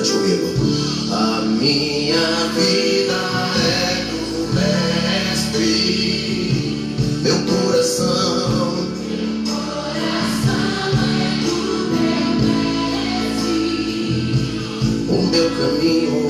Cante comigo. A minha vida é do Mestre, meu coração é do Mestre, o meu caminho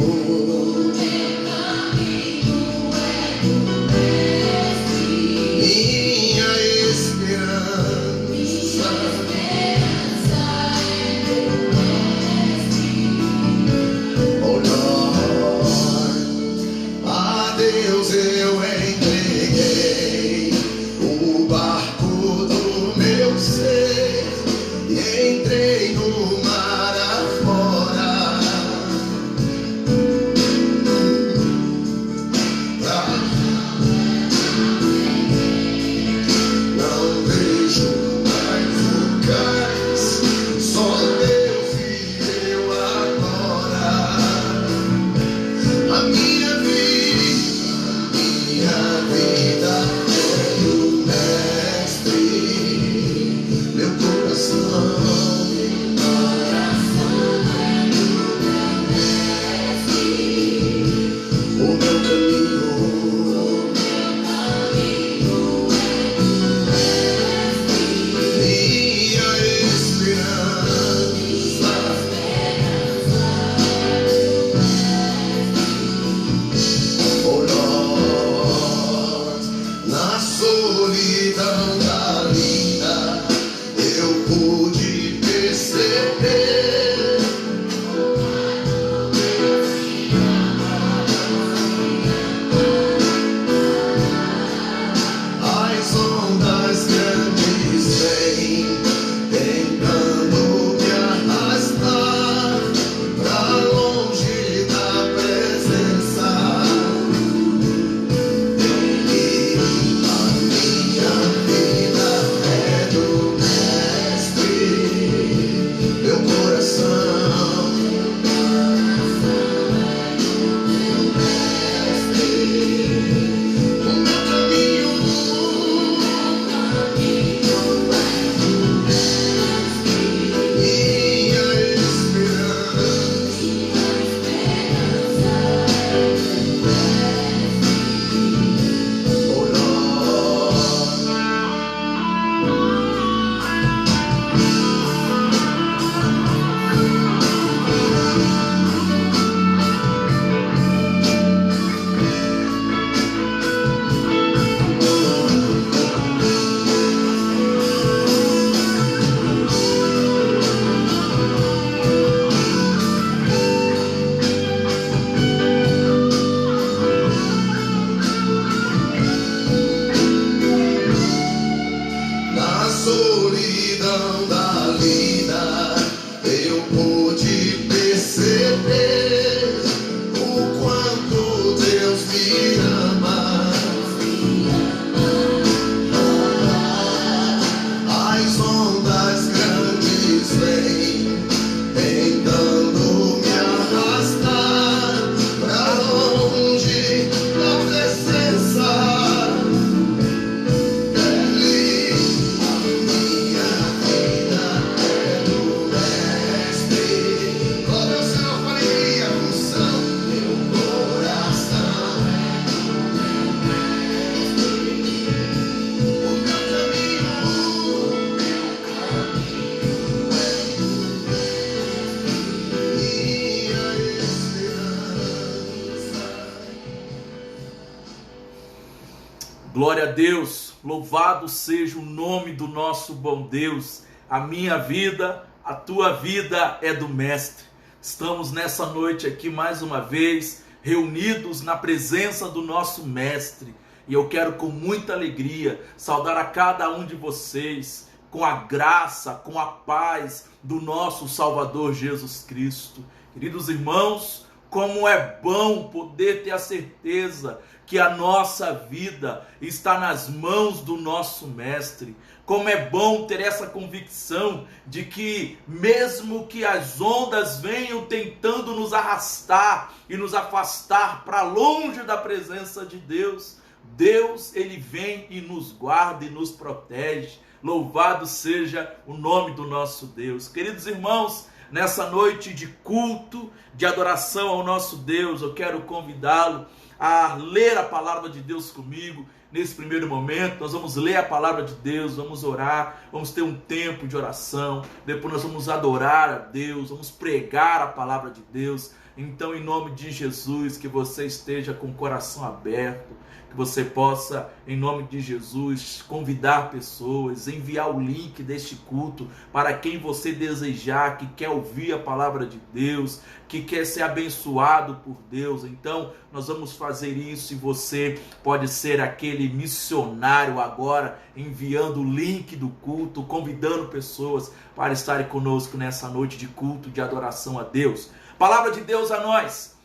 Glória a Deus, louvado seja o nome do nosso bom Deus. A minha vida, a tua vida é do Mestre. Estamos nessa noite aqui mais uma vez, reunidos na presença do nosso Mestre. E eu quero com muita alegria saudar a cada um de vocês com a graça, com a paz do nosso Salvador Jesus Cristo. Queridos irmãos, como é bom poder ter a certeza que a nossa vida está nas mãos do nosso Mestre. Como é bom ter essa convicção de que mesmo que as ondas venham tentando nos arrastar e nos afastar para longe da presença de Deus, Deus, Ele vem e nos guarda e nos protege. Louvado seja o nome do nosso Deus. Queridos irmãos, Nessa noite de culto, de adoração ao nosso Deus, eu quero convidá-lo a ler a palavra de Deus comigo. Nesse primeiro momento, nós vamos ler a palavra de Deus, vamos orar, vamos ter um tempo de oração, depois nós vamos adorar a Deus, vamos pregar a palavra de Deus. Então, em nome de Jesus, que você esteja com o coração aberto, que você possa, em nome de Jesus, convidar pessoas, enviar o link deste culto para quem você desejar, que quer ouvir a palavra de Deus, que quer ser abençoado por Deus. Então, nós vamos fazer isso e você pode ser aquele missionário agora, enviando o link do culto, convidando pessoas para estarem conosco nessa noite de culto, de adoração a Deus. Palavra de Deus a nós.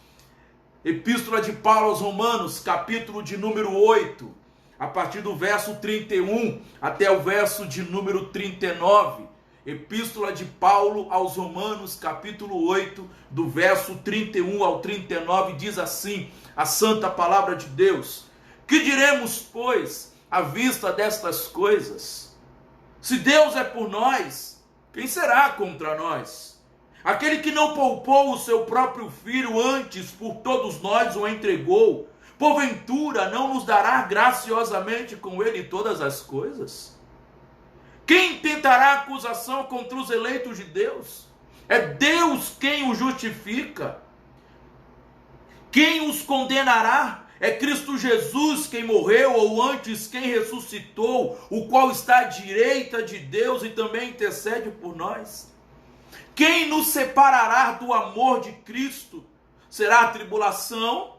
Epístola de Paulo aos Romanos, capítulo de número 8, a partir do verso 31 até o verso de número 39. Epístola de Paulo aos Romanos, capítulo 8, do verso 31 ao 39, diz assim a santa palavra de Deus: Que diremos, pois, à vista destas coisas? Se Deus é por nós, quem será contra nós? Aquele que não poupou o seu próprio filho, antes por todos nós o entregou, porventura não nos dará graciosamente com ele todas as coisas? Quem tentará acusação contra os eleitos de Deus? É Deus quem os justifica. Quem os condenará? É Cristo Jesus quem morreu, ou antes quem ressuscitou, o qual está à direita de Deus e também intercede por nós. Quem nos separará do amor de Cristo? Será a tribulação,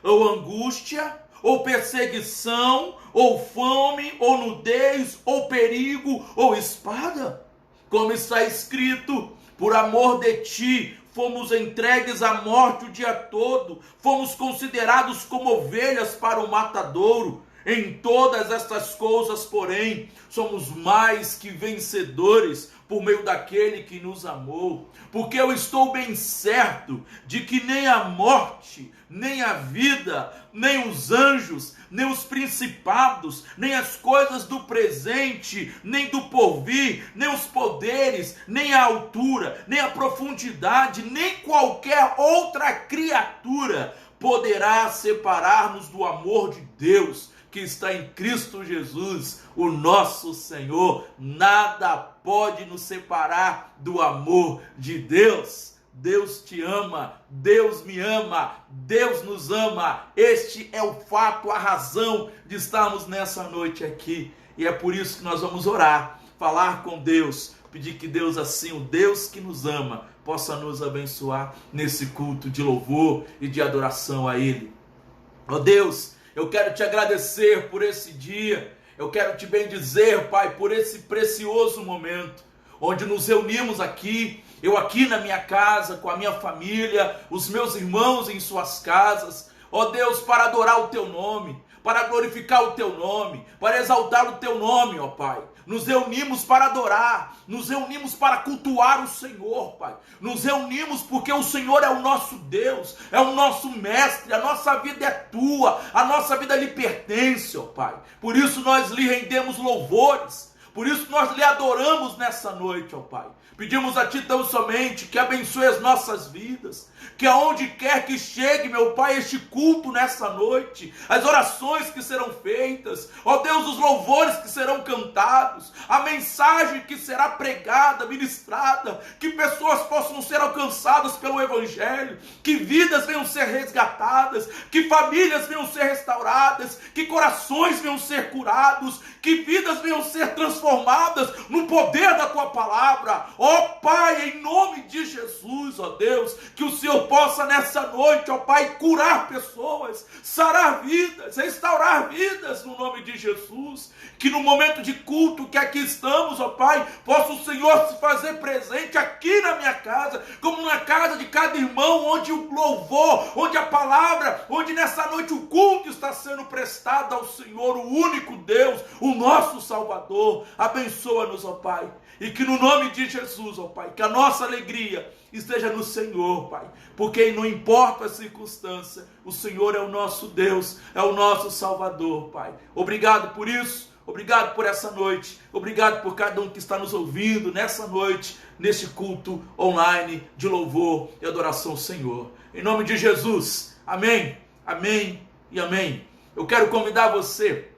ou angústia, ou perseguição, ou fome, ou nudez, ou perigo, ou espada? Como está escrito: por amor de ti fomos entregues à morte o dia todo, fomos considerados como ovelhas para o matadouro. Em todas estas coisas, porém, somos mais que vencedores por meio daquele que nos amou. Porque eu estou bem certo de que nem a morte, nem a vida, nem os anjos, nem os principados, nem as coisas do presente, nem do porvir, nem os poderes, nem a altura, nem a profundidade, nem qualquer outra criatura poderá separar-nos do amor de Deus que está em Cristo Jesus, o nosso Senhor. Nada pode nos separar do amor de Deus. Deus te ama, Deus me ama, Deus nos ama. Este é o fato, a razão de estarmos nessa noite aqui. E é por isso que nós vamos orar, falar com Deus, pedir que Deus assim, o Deus que nos ama, possa nos abençoar nesse culto de louvor e de adoração a Ele. Ó Deus, eu quero te agradecer por esse dia, eu quero te bendizer, Pai, por esse precioso momento, onde nos reunimos aqui, eu aqui na minha casa, com a minha família, os meus irmãos em suas casas, ó Deus, para adorar o teu nome, para glorificar o teu nome, para exaltar o teu nome, ó Pai. Nos reunimos para adorar, nos reunimos para cultuar o Senhor, Pai. Nos reunimos porque o Senhor é o nosso Deus, é o nosso mestre, a nossa vida é tua, a nossa vida lhe pertence, ó Pai. Por isso nós lhe rendemos louvores, por isso nós lhe adoramos nessa noite, ó Pai. Pedimos a Ti tão somente que abençoe as nossas vidas, que aonde quer que chegue, meu Pai, este culto nessa noite, as orações que serão feitas, ó Deus, os louvores que serão cantados, a mensagem que será pregada, ministrada, que pessoas possam ser alcançadas pelo Evangelho, que vidas venham ser resgatadas, que famílias venham ser restauradas, que corações venham ser curados, que vidas venham ser transformadas no poder da Tua palavra. Ó Pai, em nome de Jesus, ó Deus, que o Senhor possa nessa noite, ó Pai, curar pessoas, sarar vidas, restaurar vidas no nome de Jesus. Que no momento de culto que aqui estamos, ó Pai, possa o Senhor se fazer presente aqui na minha casa, como na casa de cada irmão, onde o louvor, onde a palavra, onde nessa noite o culto está sendo prestado ao Senhor, o único Deus, o nosso Salvador. Abençoa-nos, ó Pai. E que no nome de Jesus, ó Pai, que a nossa alegria esteja no Senhor, Pai. Porque não importa a circunstância, o Senhor é o nosso Deus, é o nosso Salvador, Pai. Obrigado por isso, Obrigado por essa noite. Obrigado por cada um que está nos ouvindo nessa noite, neste culto online de louvor e adoração ao Senhor. Em nome de Jesus. Amém, amém e amém. Eu quero convidar você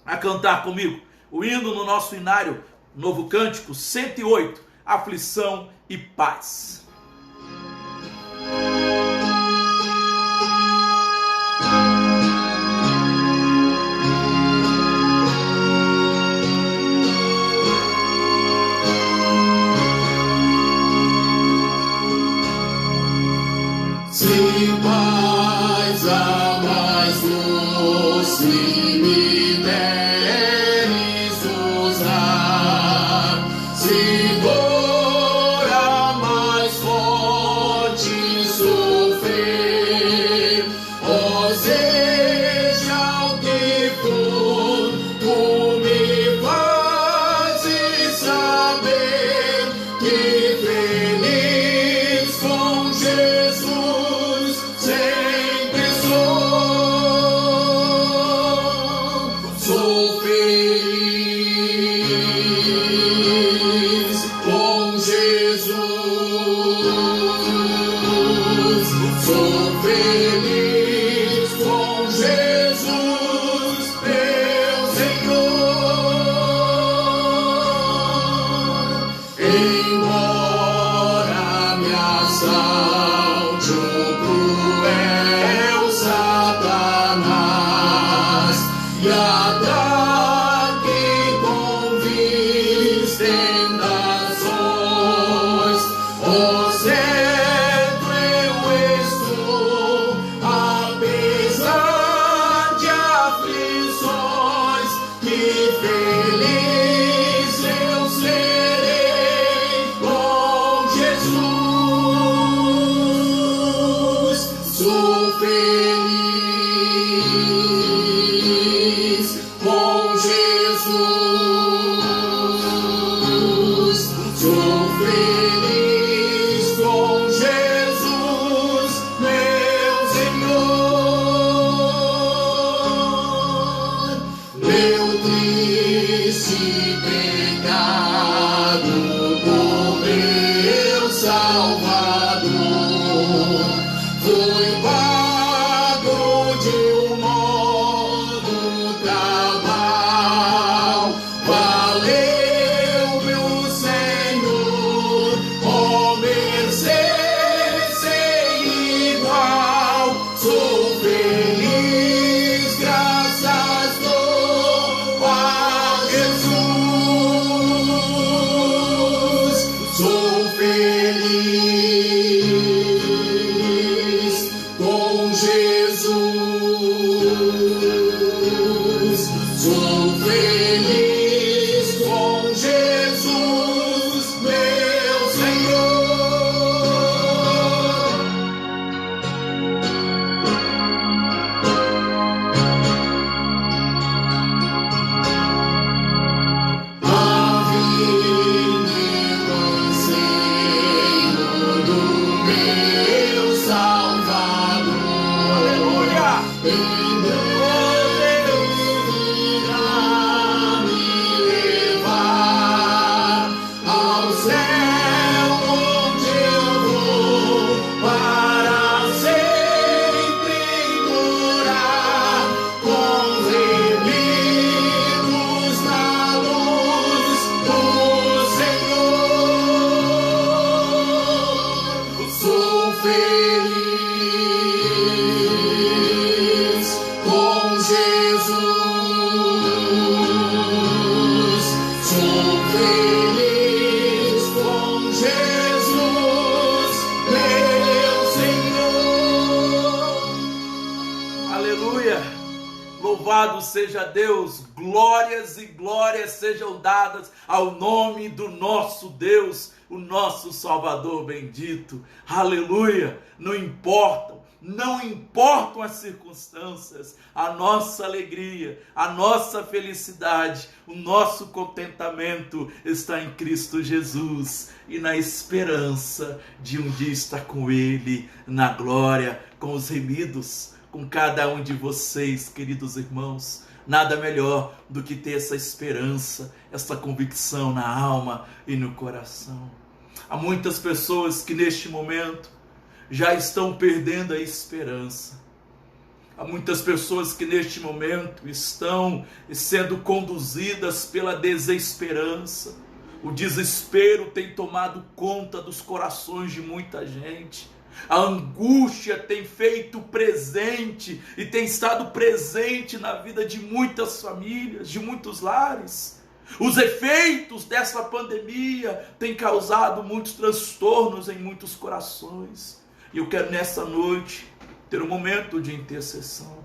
a cantar comigo o hino no nosso inário, Novo Cântico 108, Aflição e Paz. Se paz a mais doce me deres usar, se dor a mais forte sofrer, ó seja o que for, tu me fazes saber que feliz com Jesus sempre sou feliz com Jesus, sou feliz com Jesus, meu Senhor. Embora me assalte o cruel Satanás e ataque com tentações, ó certo eu estou, apesar de aflições, que feliz eu serei com Jesus. Sou feliz com Jesus, sou feliz com Jesus, meu Senhor. Meu triste pecado por meu Salvador foi pago de um modo cabal. Valeu-me o Senhor, ó mercê sem igual. Sou feliz, graças dou a Jesus. Sou feliz com Jesus, sou feliz com Jesus, meu Senhor. A vida e anseio do meu Salvador. Aleluia! Em Deus irá me levar ao céu onde eu vou para sempre morar com remidos na luz do Senhor. Sou feliz com Jesus, sou feliz com Jesus, meu Senhor. Aleluia! Louvado seja Deus, glórias e glórias sejam dadas ao nome do nosso Deus, o nosso Salvador bendito. Aleluia! Não importam as circunstâncias, a nossa alegria, a nossa felicidade, o nosso contentamento está em Cristo Jesus e na esperança de um dia estar com Ele na glória, com os remidos, com cada um de vocês, queridos irmãos. Nada melhor do que ter essa esperança, essa convicção na alma e no coração. Há muitas pessoas que neste momento já estão perdendo a esperança. Há muitas pessoas que neste momento estão sendo conduzidas pela desesperança. O desespero tem tomado conta dos corações de muita gente. A angústia tem feito presente e tem estado presente na vida de muitas famílias, de muitos lares. Os efeitos dessa pandemia têm causado muitos transtornos em muitos corações. E eu quero nessa noite ter um momento de intercessão.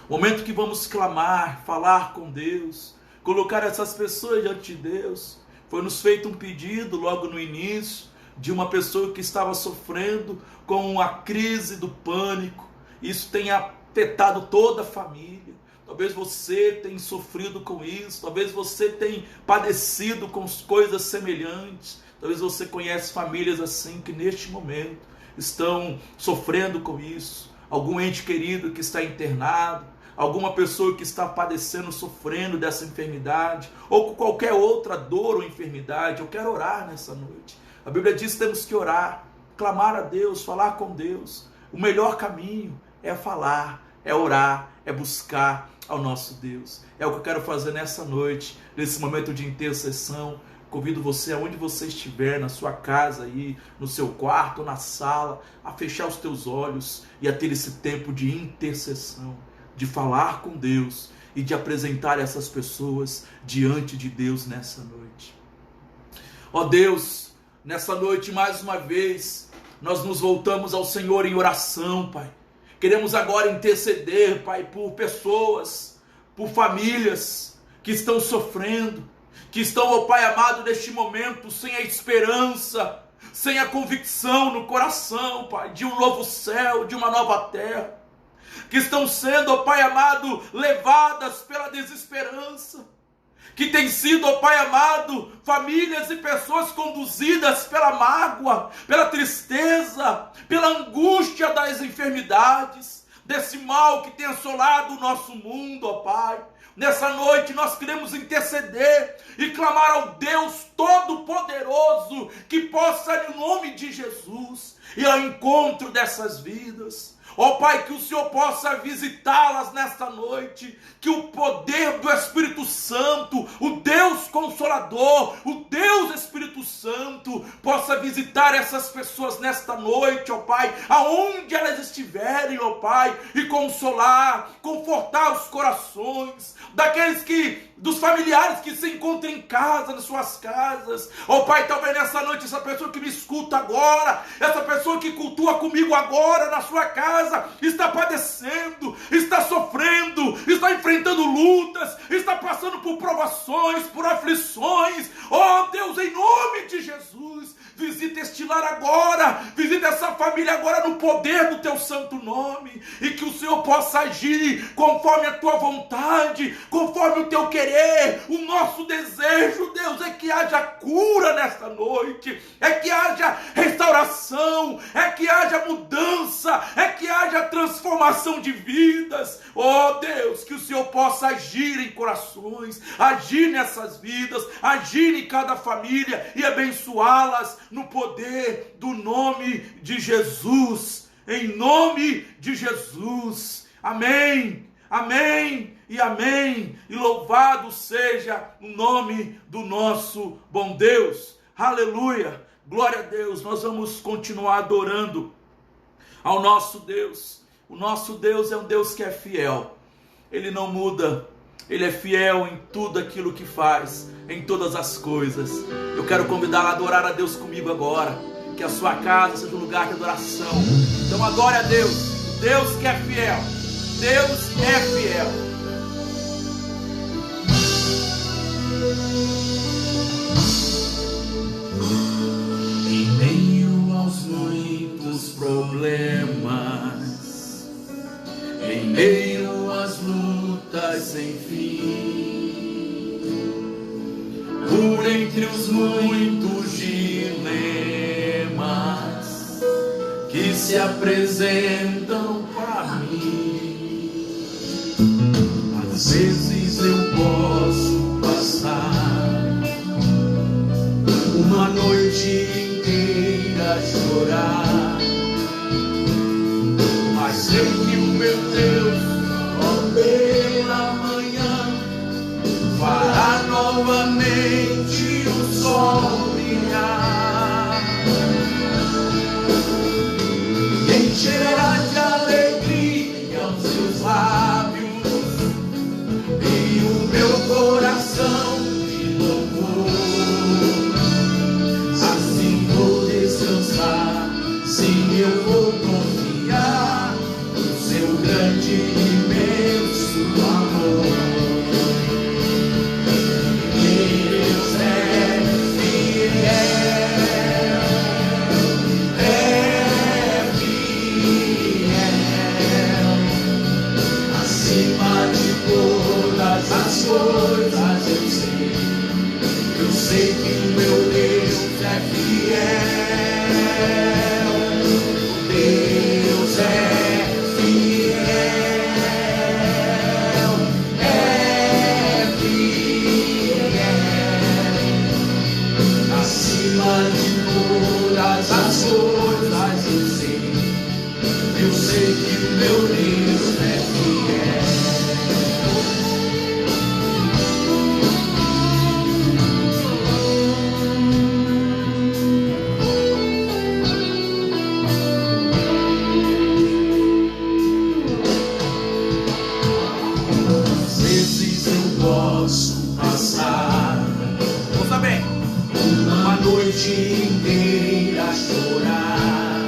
Momento que vamos clamar, falar com Deus, colocar essas pessoas diante de Deus. Foi nos feito um pedido logo no início de uma pessoa que estava sofrendo com a crise do pânico. Isso tem afetado toda a família. Talvez você tenha sofrido com isso, talvez você tenha padecido com coisas semelhantes. Talvez você conhece famílias assim que neste momento estão sofrendo com isso. Algum ente querido que está internado, alguma pessoa que está padecendo, sofrendo dessa enfermidade, ou com qualquer outra dor ou enfermidade. Eu quero orar nessa noite. A Bíblia diz que temos que orar, clamar a Deus, falar com Deus. O melhor caminho é falar, é orar, é buscar ao nosso Deus. É o que eu quero fazer nessa noite, nesse momento de intercessão. Convido você, aonde você estiver, na sua casa aí, no seu quarto, na sala, a fechar os teus olhos e a ter esse tempo de intercessão, de falar com Deus e de apresentar essas pessoas diante de Deus nessa noite. Ó Deus, nessa noite mais uma vez, nós nos voltamos ao Senhor em oração, Pai. Queremos agora interceder, Pai, por pessoas, por famílias que estão sofrendo, que estão, ó Pai amado, neste momento, sem a esperança, sem a convicção no coração, Pai, de um novo céu, de uma nova terra, que estão sendo, ó Pai amado, levadas pela desesperança, que tem sido, ó Pai amado, famílias e pessoas conduzidas pela mágoa, pela tristeza, pela angústia das enfermidades, desse mal que tem assolado o nosso mundo, ó Pai. Nessa noite nós queremos interceder e clamar ao Deus Todo-Poderoso que possa, no nome de Jesus, ir ao encontro dessas vidas. Ó Pai, que o Senhor possa visitá-las nesta noite, que o poder do Espírito Santo, o Deus Consolador, o Deus Espírito Santo, possa visitar essas pessoas nesta noite, ó Pai, aonde elas estiverem, ó Pai, e consolar, confortar os corações dos familiares que se encontram em casa, nas suas casas. Ó Pai, talvez nessa noite essa pessoa que me escuta agora, essa pessoa que cultua comigo agora na sua casa, está padecendo, está sofrendo, está enfrentando lutas, está passando por provações, por aflições. Ó Deus, em nome de Jesus, visita este lar agora, visita essa família agora no poder do teu santo nome, e que o Senhor possa agir conforme a tua vontade, conforme o teu querer. O nosso desejo, Deus, é que haja cura nesta noite, é que haja restauração, é que haja mudança, é que haja transformação de vidas. Ó Deus, que o Senhor possa agir em corações, agir nessas vidas, agir em cada família e abençoá-las no poder do nome de Jesus, em nome de Jesus. Amém, amém e amém, e louvado seja o nome do nosso bom Deus. Aleluia, glória a Deus. Nós vamos continuar adorando ao nosso Deus. O nosso Deus é um Deus que é fiel, Ele não muda, Ele é fiel em tudo aquilo que faz, em todas as coisas. Eu quero convidá-la a adorar a Deus comigo agora, que a sua casa seja um lugar de adoração. Então adore a Deus, Deus que é fiel, Deus é fiel. Em meio aos muitos problemas, em meio às lutas sem fim, por entre os muitos dilemas que se apresentam para mim, mas vezes eu posso passar uma noite inteira a chorar, mas sei que o meu Deus, ó, pela manhã, fará novamente o sol brilhar, e encherá de alegria os seus lábios e o meu coração de louvor. Assim vou descansar, sim, eu vou confiar no seu grande e imenso amor. Deus é fiel, acima de todas as coisas eu sei que o meu Deus é fiel. Deus é fiel, acima de todas as coisas eu sei que o meu Deus é fiel. Às vezes eu posso passar, ouça bem, uma noite inteira a chorar,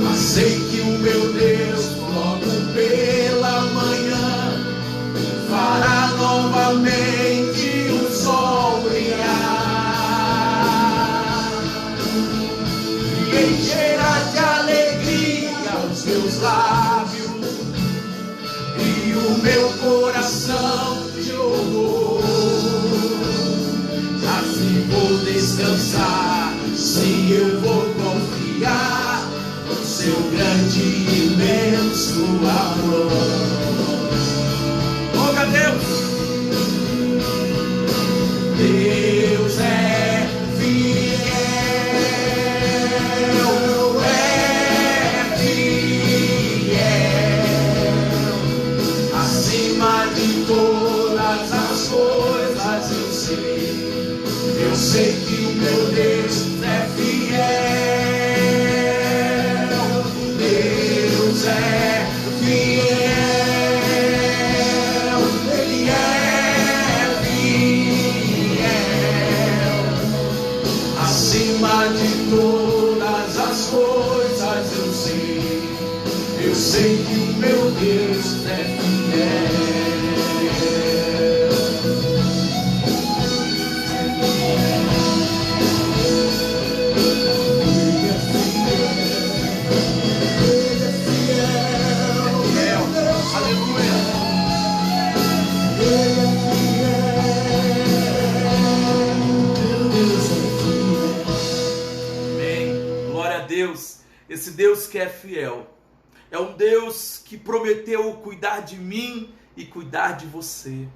mas sei que o meu Deus logo pela manhã fará novamente o sol brilhar, e encherá de alegria os meus lábios e o meu coração de louvor. Assim vou descansar, sim, eu vou confiar no seu grande e imenso amor. Oh, meu Deus! Deus é fiel, acima de todas as coisas eu sei que o meu Deus é fiel. Deus é fiel, Ele é fiel, acima de todas as coisas eu sei que o meu Deus é fiel. Esse Deus que é fiel, é um Deus que prometeu cuidar de mim e cuidar de você.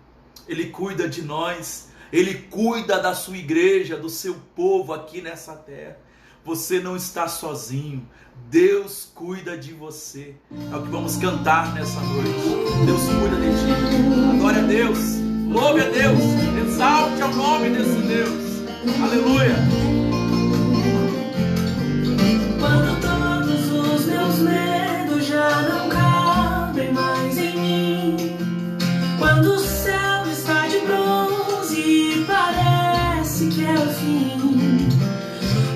Ele cuida de nós, Ele cuida da sua igreja, do seu povo aqui nessa terra. Você não está sozinho, Deus cuida de você. É o que vamos cantar nessa noite. Deus cuida de ti. Adore a Deus, louve a Deus, exalte ao nome desse Deus. Aleluia. Quando todos os meus medos já não cabem mais em mim, quando o céu está de bronze e parece que é o fim,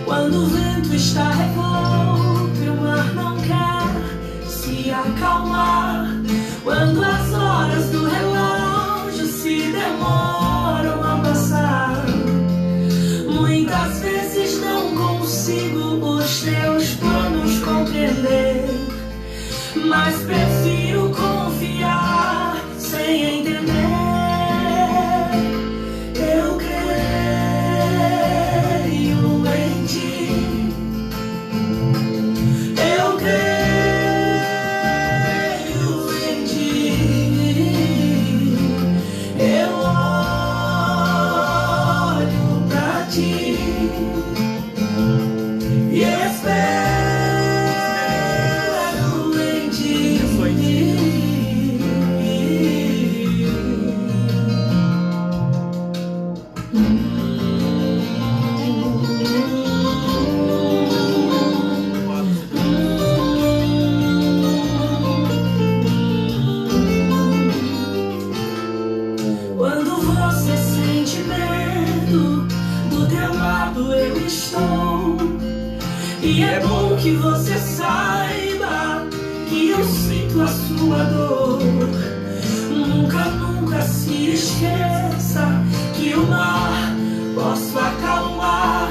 quando o vento está revolto e o mar não quer se acalmar, quando as horas do relógio se demoram a passar, muitas vezes não consigo os teus planos compreender, mas prefiro confiar sem entender. Eu creio em ti, eu creio em ti. E é bom que você saiba que eu sinto a sua dor. Nunca, nunca se esqueça que o mar posso acalmar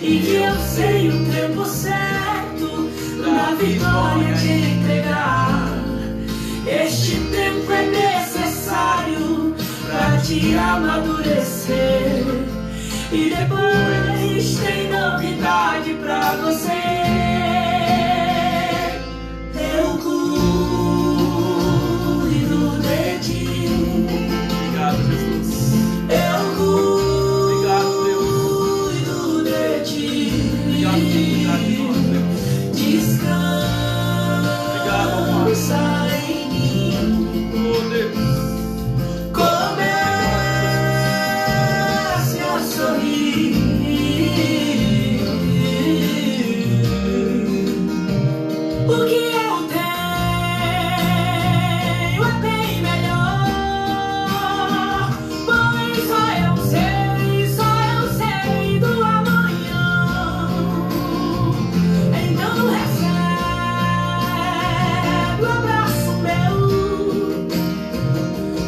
e que eu sei o tempo certo da vitória te entregar. Este tempo é necessário pra te amadurecer e depois tem novidade pra você. Eu cuido de ti. Obrigado, Jesus. Eu Obrigado, Deus. cuido de ti. Obrigado por cuidar de nós, Deus. Descansa em mim. Oh, Deus. Comece a sorrir. O que eu tenho é bem melhor, pois só eu sei do amanhã. Então recebe o abraço meu,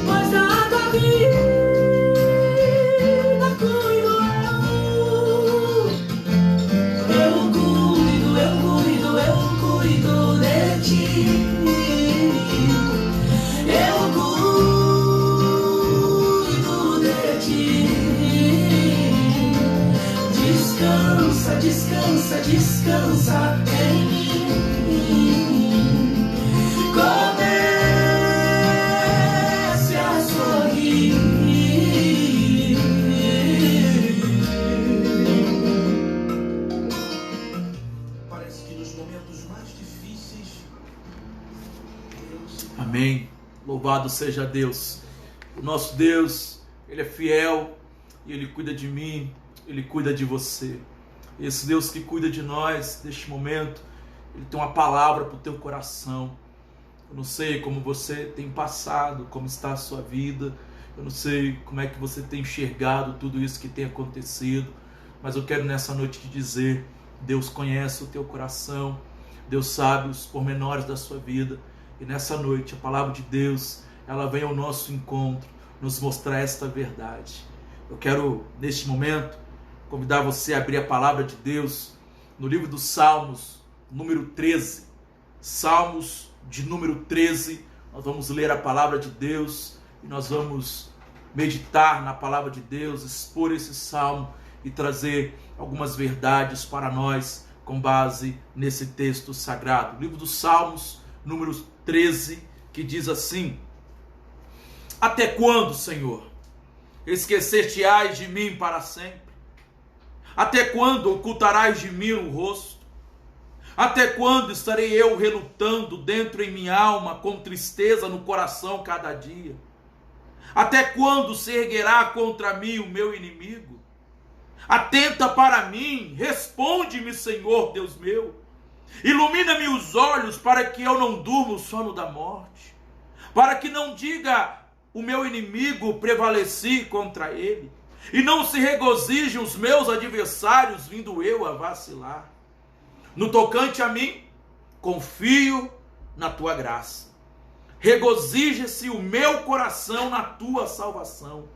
pois da tua vida cuido eu. Eu cuido de ti. Eu cuido de ti. Descansa, descansa, descansa em mim. Comece a sorrir. Parece que nos momentos mais difíceis, Deus Amém. Louvado seja Deus. O nosso Deus, Ele é fiel e Ele cuida de mim, Ele cuida de você. Esse Deus que cuida de nós neste momento, Ele tem uma palavra para o teu coração. Eu não sei como você tem passado, como está a sua vida. Eu não sei como é que você tem enxergado tudo isso que tem acontecido. Mas eu quero nessa noite te dizer, Deus conhece o teu coração. Deus sabe os pormenores da sua vida. E nessa noite a palavra de Deus, ela vem ao nosso encontro, nos mostrar esta verdade. Eu quero neste momento convidar você a abrir a palavra de Deus no livro dos Salmos, número 13. Salmos de número 13, nós vamos ler a palavra de Deus e nós vamos meditar na palavra de Deus, expor esse salmo e trazer algumas verdades para nós com base nesse texto sagrado. O livro dos Salmos, número 13, que diz assim: Até quando, Senhor, esquecer-te-ás de mim para sempre? Até quando ocultarás de mim o rosto? Até quando estarei eu relutando dentro em minha alma, com tristeza no coração cada dia? Até quando se erguerá contra mim o meu inimigo? Atenta para mim, responde-me, Senhor Deus meu. Ilumina-me os olhos para que eu não durma o sono da morte, para que não diga o meu inimigo prevaleci contra ele, e não se regozijem os meus adversários, vindo eu a vacilar. No tocante a mim, confio na tua graça. Regozije-se o meu coração na tua salvação.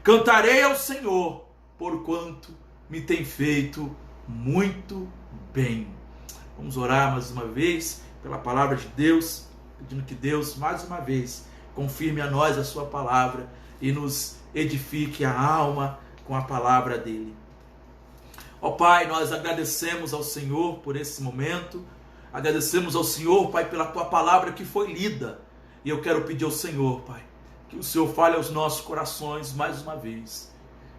Cantarei ao Senhor, porquanto me tem feito muito bem. Vamos orar mais uma vez pela palavra de Deus, pedindo que Deus, mais uma vez, confirme a nós a sua palavra e nos edifique a alma com a palavra dele. Ó Pai, nós agradecemos ao Senhor por esse momento, agradecemos ao Senhor, Pai, pela tua palavra que foi lida, e eu quero pedir ao Senhor, Pai, que o Senhor fale aos nossos corações mais uma vez,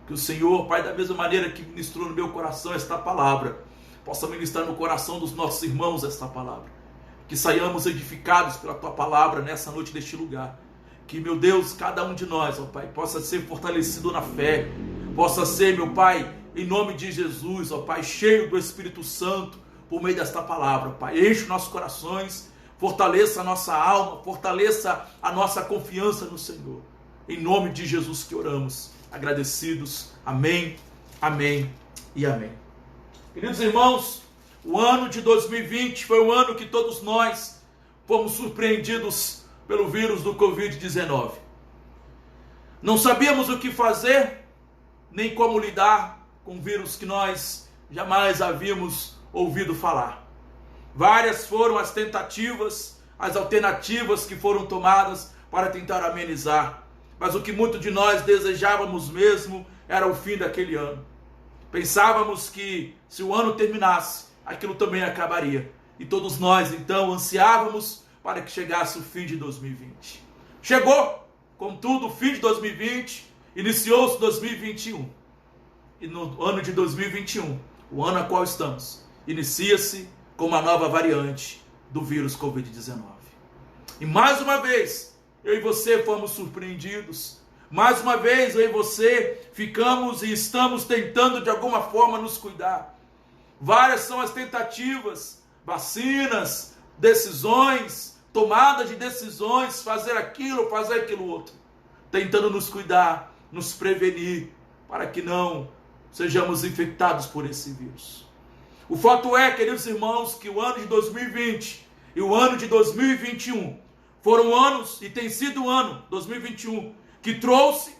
que o Senhor, Pai, da mesma maneira que ministrou no meu coração esta palavra, possa ministrar no coração dos nossos irmãos esta palavra, que saiamos edificados pela tua palavra nessa noite neste lugar, que, meu Deus, cada um de nós, ó Pai, possa ser fortalecido na fé, possa ser, meu Pai, em nome de Jesus, ó Pai, cheio do Espírito Santo, por meio desta palavra, Pai, enche os nossos corações, fortaleça a nossa alma, fortaleça a nossa confiança no Senhor, em nome de Jesus que oramos, agradecidos, amém, amém e amém. Queridos irmãos, O ano de 2020 foi um ano que todos nós fomos surpreendidos pelo vírus do Covid-19. Não sabíamos o que fazer, nem como lidar com um vírus que nós jamais havíamos ouvido falar. Várias foram as tentativas, as alternativas que foram tomadas para tentar amenizar. Mas o que muito de nós desejávamos mesmo era o fim daquele ano. Pensávamos que se o ano terminasse, aquilo também acabaria. E todos nós então ansiávamos para que chegasse o fim de 2020. Chegou, contudo, o fim de 2020, iniciou-se 2021. E no ano de 2021, o ano a qual estamos, inicia-se com uma nova variante do vírus Covid-19. E mais uma vez, eu e você fomos surpreendidos. Mais uma vez, eu e você ficamos e estamos tentando de alguma forma nos cuidar. Várias são as tentativas, vacinas, decisões, tomada de decisões, fazer aquilo outro. Tentando nos cuidar, nos prevenir, para que não sejamos infectados por esse vírus. O fato é, queridos irmãos, que o ano de 2020 e o ano de 2021 foram anos, e tem sido o ano 2021, que trouxe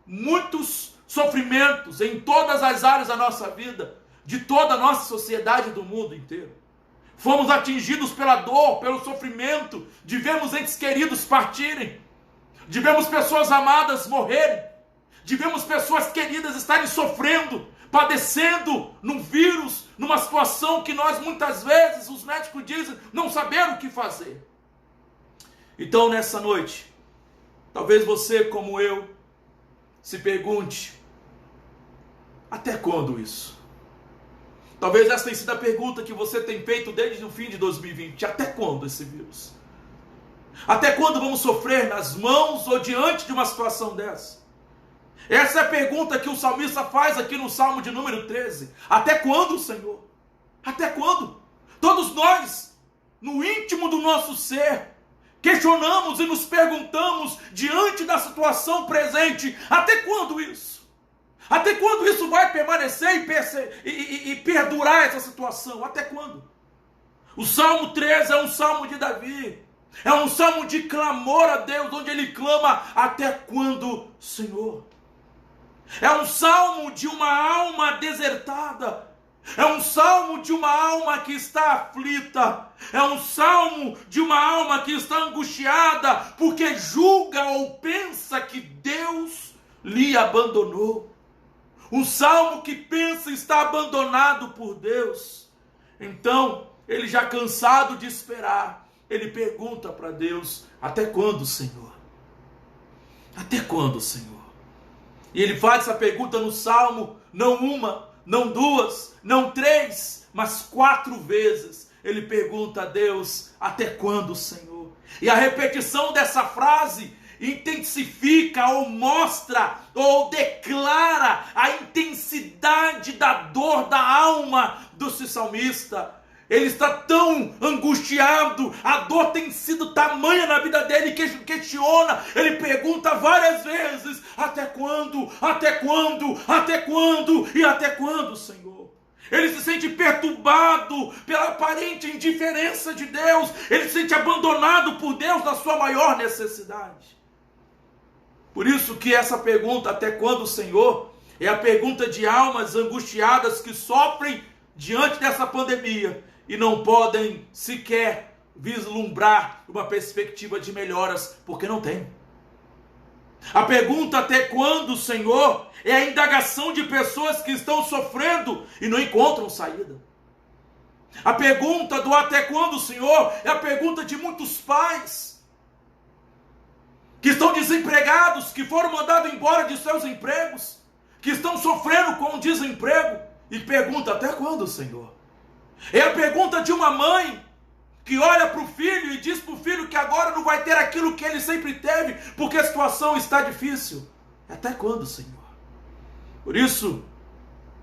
muitos sofrimentos em todas as áreas da nossa vida, de toda a nossa sociedade, do mundo inteiro. Fomos atingidos pela dor, pelo sofrimento, de vermos entes queridos partirem, de vermos pessoas amadas morrerem, de vermos pessoas queridas estarem sofrendo, padecendo num vírus, numa situação que nós muitas vezes, os médicos dizem, não saber o que fazer. Então nessa noite, talvez você como eu, se pergunte, até quando isso? Talvez essa tenha sido a pergunta que você tem feito desde o fim de 2020, até quando esse vírus? Até quando vamos sofrer nas mãos ou diante de uma situação dessa? Essa é a pergunta que o salmista faz aqui no Salmo de número 13. Até quando, Senhor? Até quando? Todos nós, no íntimo do nosso ser, questionamos e nos perguntamos diante da situação presente, até quando isso? Até quando isso vai permanecer e perdurar essa situação? Até quando? O Salmo 13 é um salmo de Davi, é um salmo de clamor a Deus, onde ele clama, até quando, Senhor? É um salmo de uma alma desertada, é um salmo de uma alma que está aflita, é um salmo de uma alma que está angustiada, porque julga ou pensa que Deus lhe abandonou. Um salmo que pensa estar abandonado por Deus. Então, ele já cansado de esperar, ele pergunta para Deus, até quando, Senhor? Até quando, Senhor? E ele faz essa pergunta no Salmo, não uma, não duas, não três, mas 4 vezes. Ele pergunta a Deus, até quando, Senhor? E a repetição dessa frase intensifica ou mostra ou declara a intensidade da dor da alma do salmista. Ele está tão angustiado, a dor tem sido tamanha na vida dele que ele questiona, ele pergunta várias vezes, até quando, até quando, até quando e até quando, Senhor? Ele se sente perturbado pela aparente indiferença de Deus, ele se sente abandonado por Deus na sua maior necessidade. Por isso que essa pergunta, até quando, Senhor, é a pergunta de almas angustiadas que sofrem diante dessa pandemia e não podem sequer vislumbrar uma perspectiva de melhoras, porque não tem. A pergunta até quando, Senhor, é a indagação de pessoas que estão sofrendo e não encontram saída. A pergunta do até quando, Senhor, é a pergunta de muitos pais que estão desempregados, que foram mandados embora de seus empregos, que estão sofrendo com o desemprego e pergunta, até quando, Senhor? É a pergunta de uma mãe que olha para o filho e diz para o filho que agora não vai ter aquilo que ele sempre teve, porque a situação está difícil. Até quando, Senhor? Por isso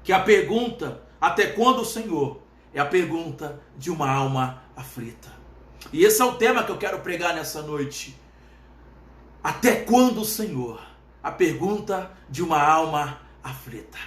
que a pergunta, até quando, Senhor, é a pergunta de uma alma aflita. E esse é o tema que eu quero pregar nessa noite. Até quando, Senhor? A pergunta de uma alma aflita.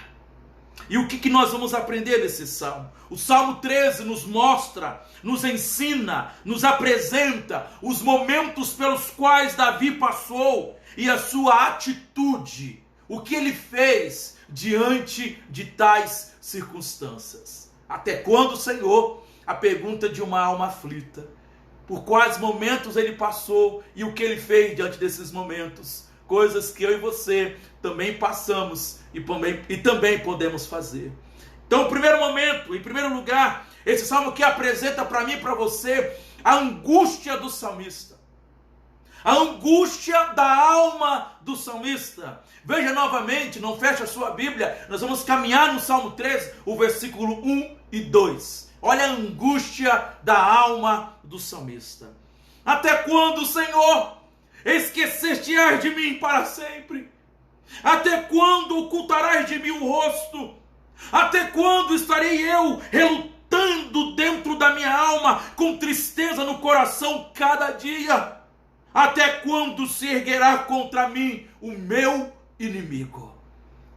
E o que nós vamos aprender desse salmo? O Salmo 13 nos mostra, nos ensina, nos apresenta os momentos pelos quais Davi passou e a sua atitude, o que ele fez diante de tais circunstâncias. Até quando, Senhor? A pergunta de uma alma aflita. Por quais momentos ele passou e o que ele fez diante desses momentos. Coisas que eu e você também passamos e também podemos fazer. Então, o primeiro momento, em primeiro lugar, esse salmo aqui apresenta para mim e para você a angústia do salmista. A angústia da alma do salmista. Veja novamente, não feche a sua Bíblia, nós vamos caminhar no Salmo 13, o versículo 1 e 2. Olha a angústia da alma do salmista. Até quando, Senhor, esqueceste-ás de mim para sempre? Até quando ocultarás de mim o rosto? Até quando estarei eu relutando dentro da minha alma, com tristeza no coração cada dia? Até quando se erguerá contra mim o meu inimigo?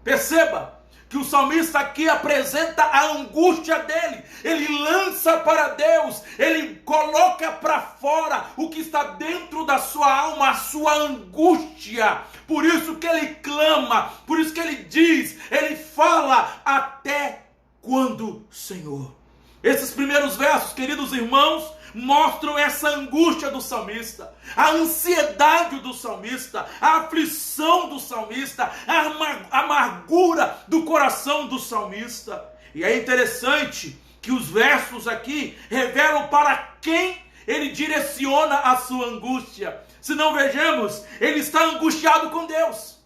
Perceba que o salmista aqui apresenta a angústia dele. Ele lança para Deus, ele coloca para fora o que está dentro da sua alma, a sua angústia. Por isso que ele clama, por isso que ele diz, ele fala: até quando, Senhor? Esses primeiros versos, queridos irmãos, mostram essa angústia do salmista, a ansiedade do salmista, a aflição do salmista, a amargura do coração do salmista. E é interessante que os versos aqui revelam para quem ele direciona a sua angústia. Se não vejamos, ele está angustiado com Deus.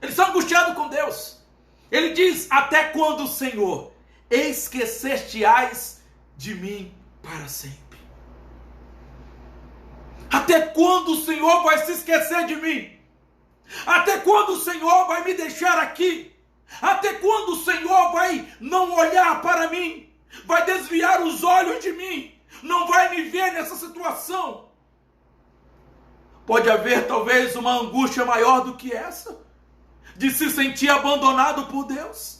Ele está angustiado com Deus. Ele diz: até quando, Senhor, esqueceste-ás de mim para sempre? Até quando o Senhor vai se esquecer de mim? Até quando o Senhor vai me deixar aqui? Até quando o Senhor vai não olhar para mim? Vai desviar os olhos de mim? Não vai me ver nessa situação? Pode haver talvez uma angústia maior do que essa, de se sentir abandonado por Deus.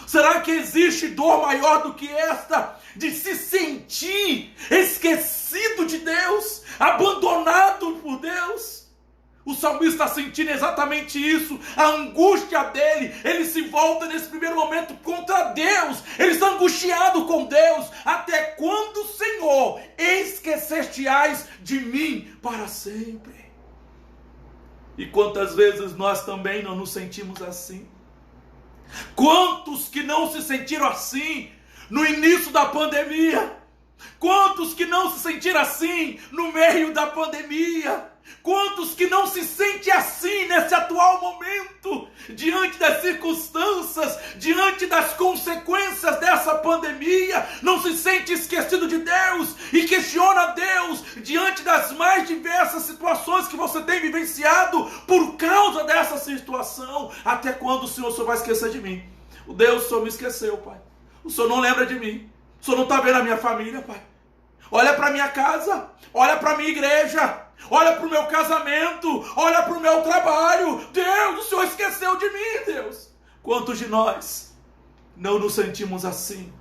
Será que existe dor maior do que esta, de se sentir esquecido de Deus, abandonado por Deus? O salmista está sentindo exatamente isso, a angústia dele. Ele se volta nesse primeiro momento contra Deus, ele está angustiado com Deus. Até quando, Senhor, esqueceste-ás de mim para sempre? E quantas vezes nós também não nos sentimos assim? Quantos que não se sentiram assim no início da pandemia? Quantos que não se sentiram assim no meio da pandemia? Quantos que não se sentem assim nesse atual momento, diante das circunstâncias, diante das consequências dessa pandemia, não se sente esquecido de Deus e questiona Deus diante das mais diversas situações que você tem vivenciado por causa dessa situação? Até quando o Senhor vai esquecer de mim? O Senhor me esqueceu, Pai. O Senhor não lembra de mim. O Senhor não está vendo a minha família, Pai. Olha para a minha casa, olha para a minha igreja, olha para o meu casamento, olha para o meu trabalho. Deus, o Senhor esqueceu de mim, Deus. Quantos de nós não nos sentimos assim?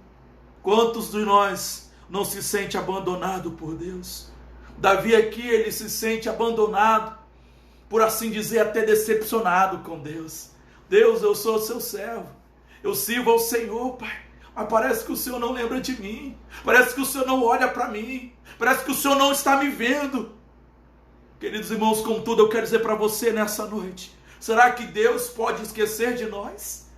Quantos de nós não se sente abandonado por Deus? Davi aqui, ele se sente abandonado, por assim dizer, até decepcionado com Deus. Deus, eu sou seu servo, eu sirvo ao Senhor, Pai. Mas parece que o Senhor não lembra de mim. Parece que o Senhor não olha para mim. Parece que o Senhor não está me vendo. Queridos irmãos, contudo, eu quero dizer para você nessa noite: será que Deus pode esquecer de nós?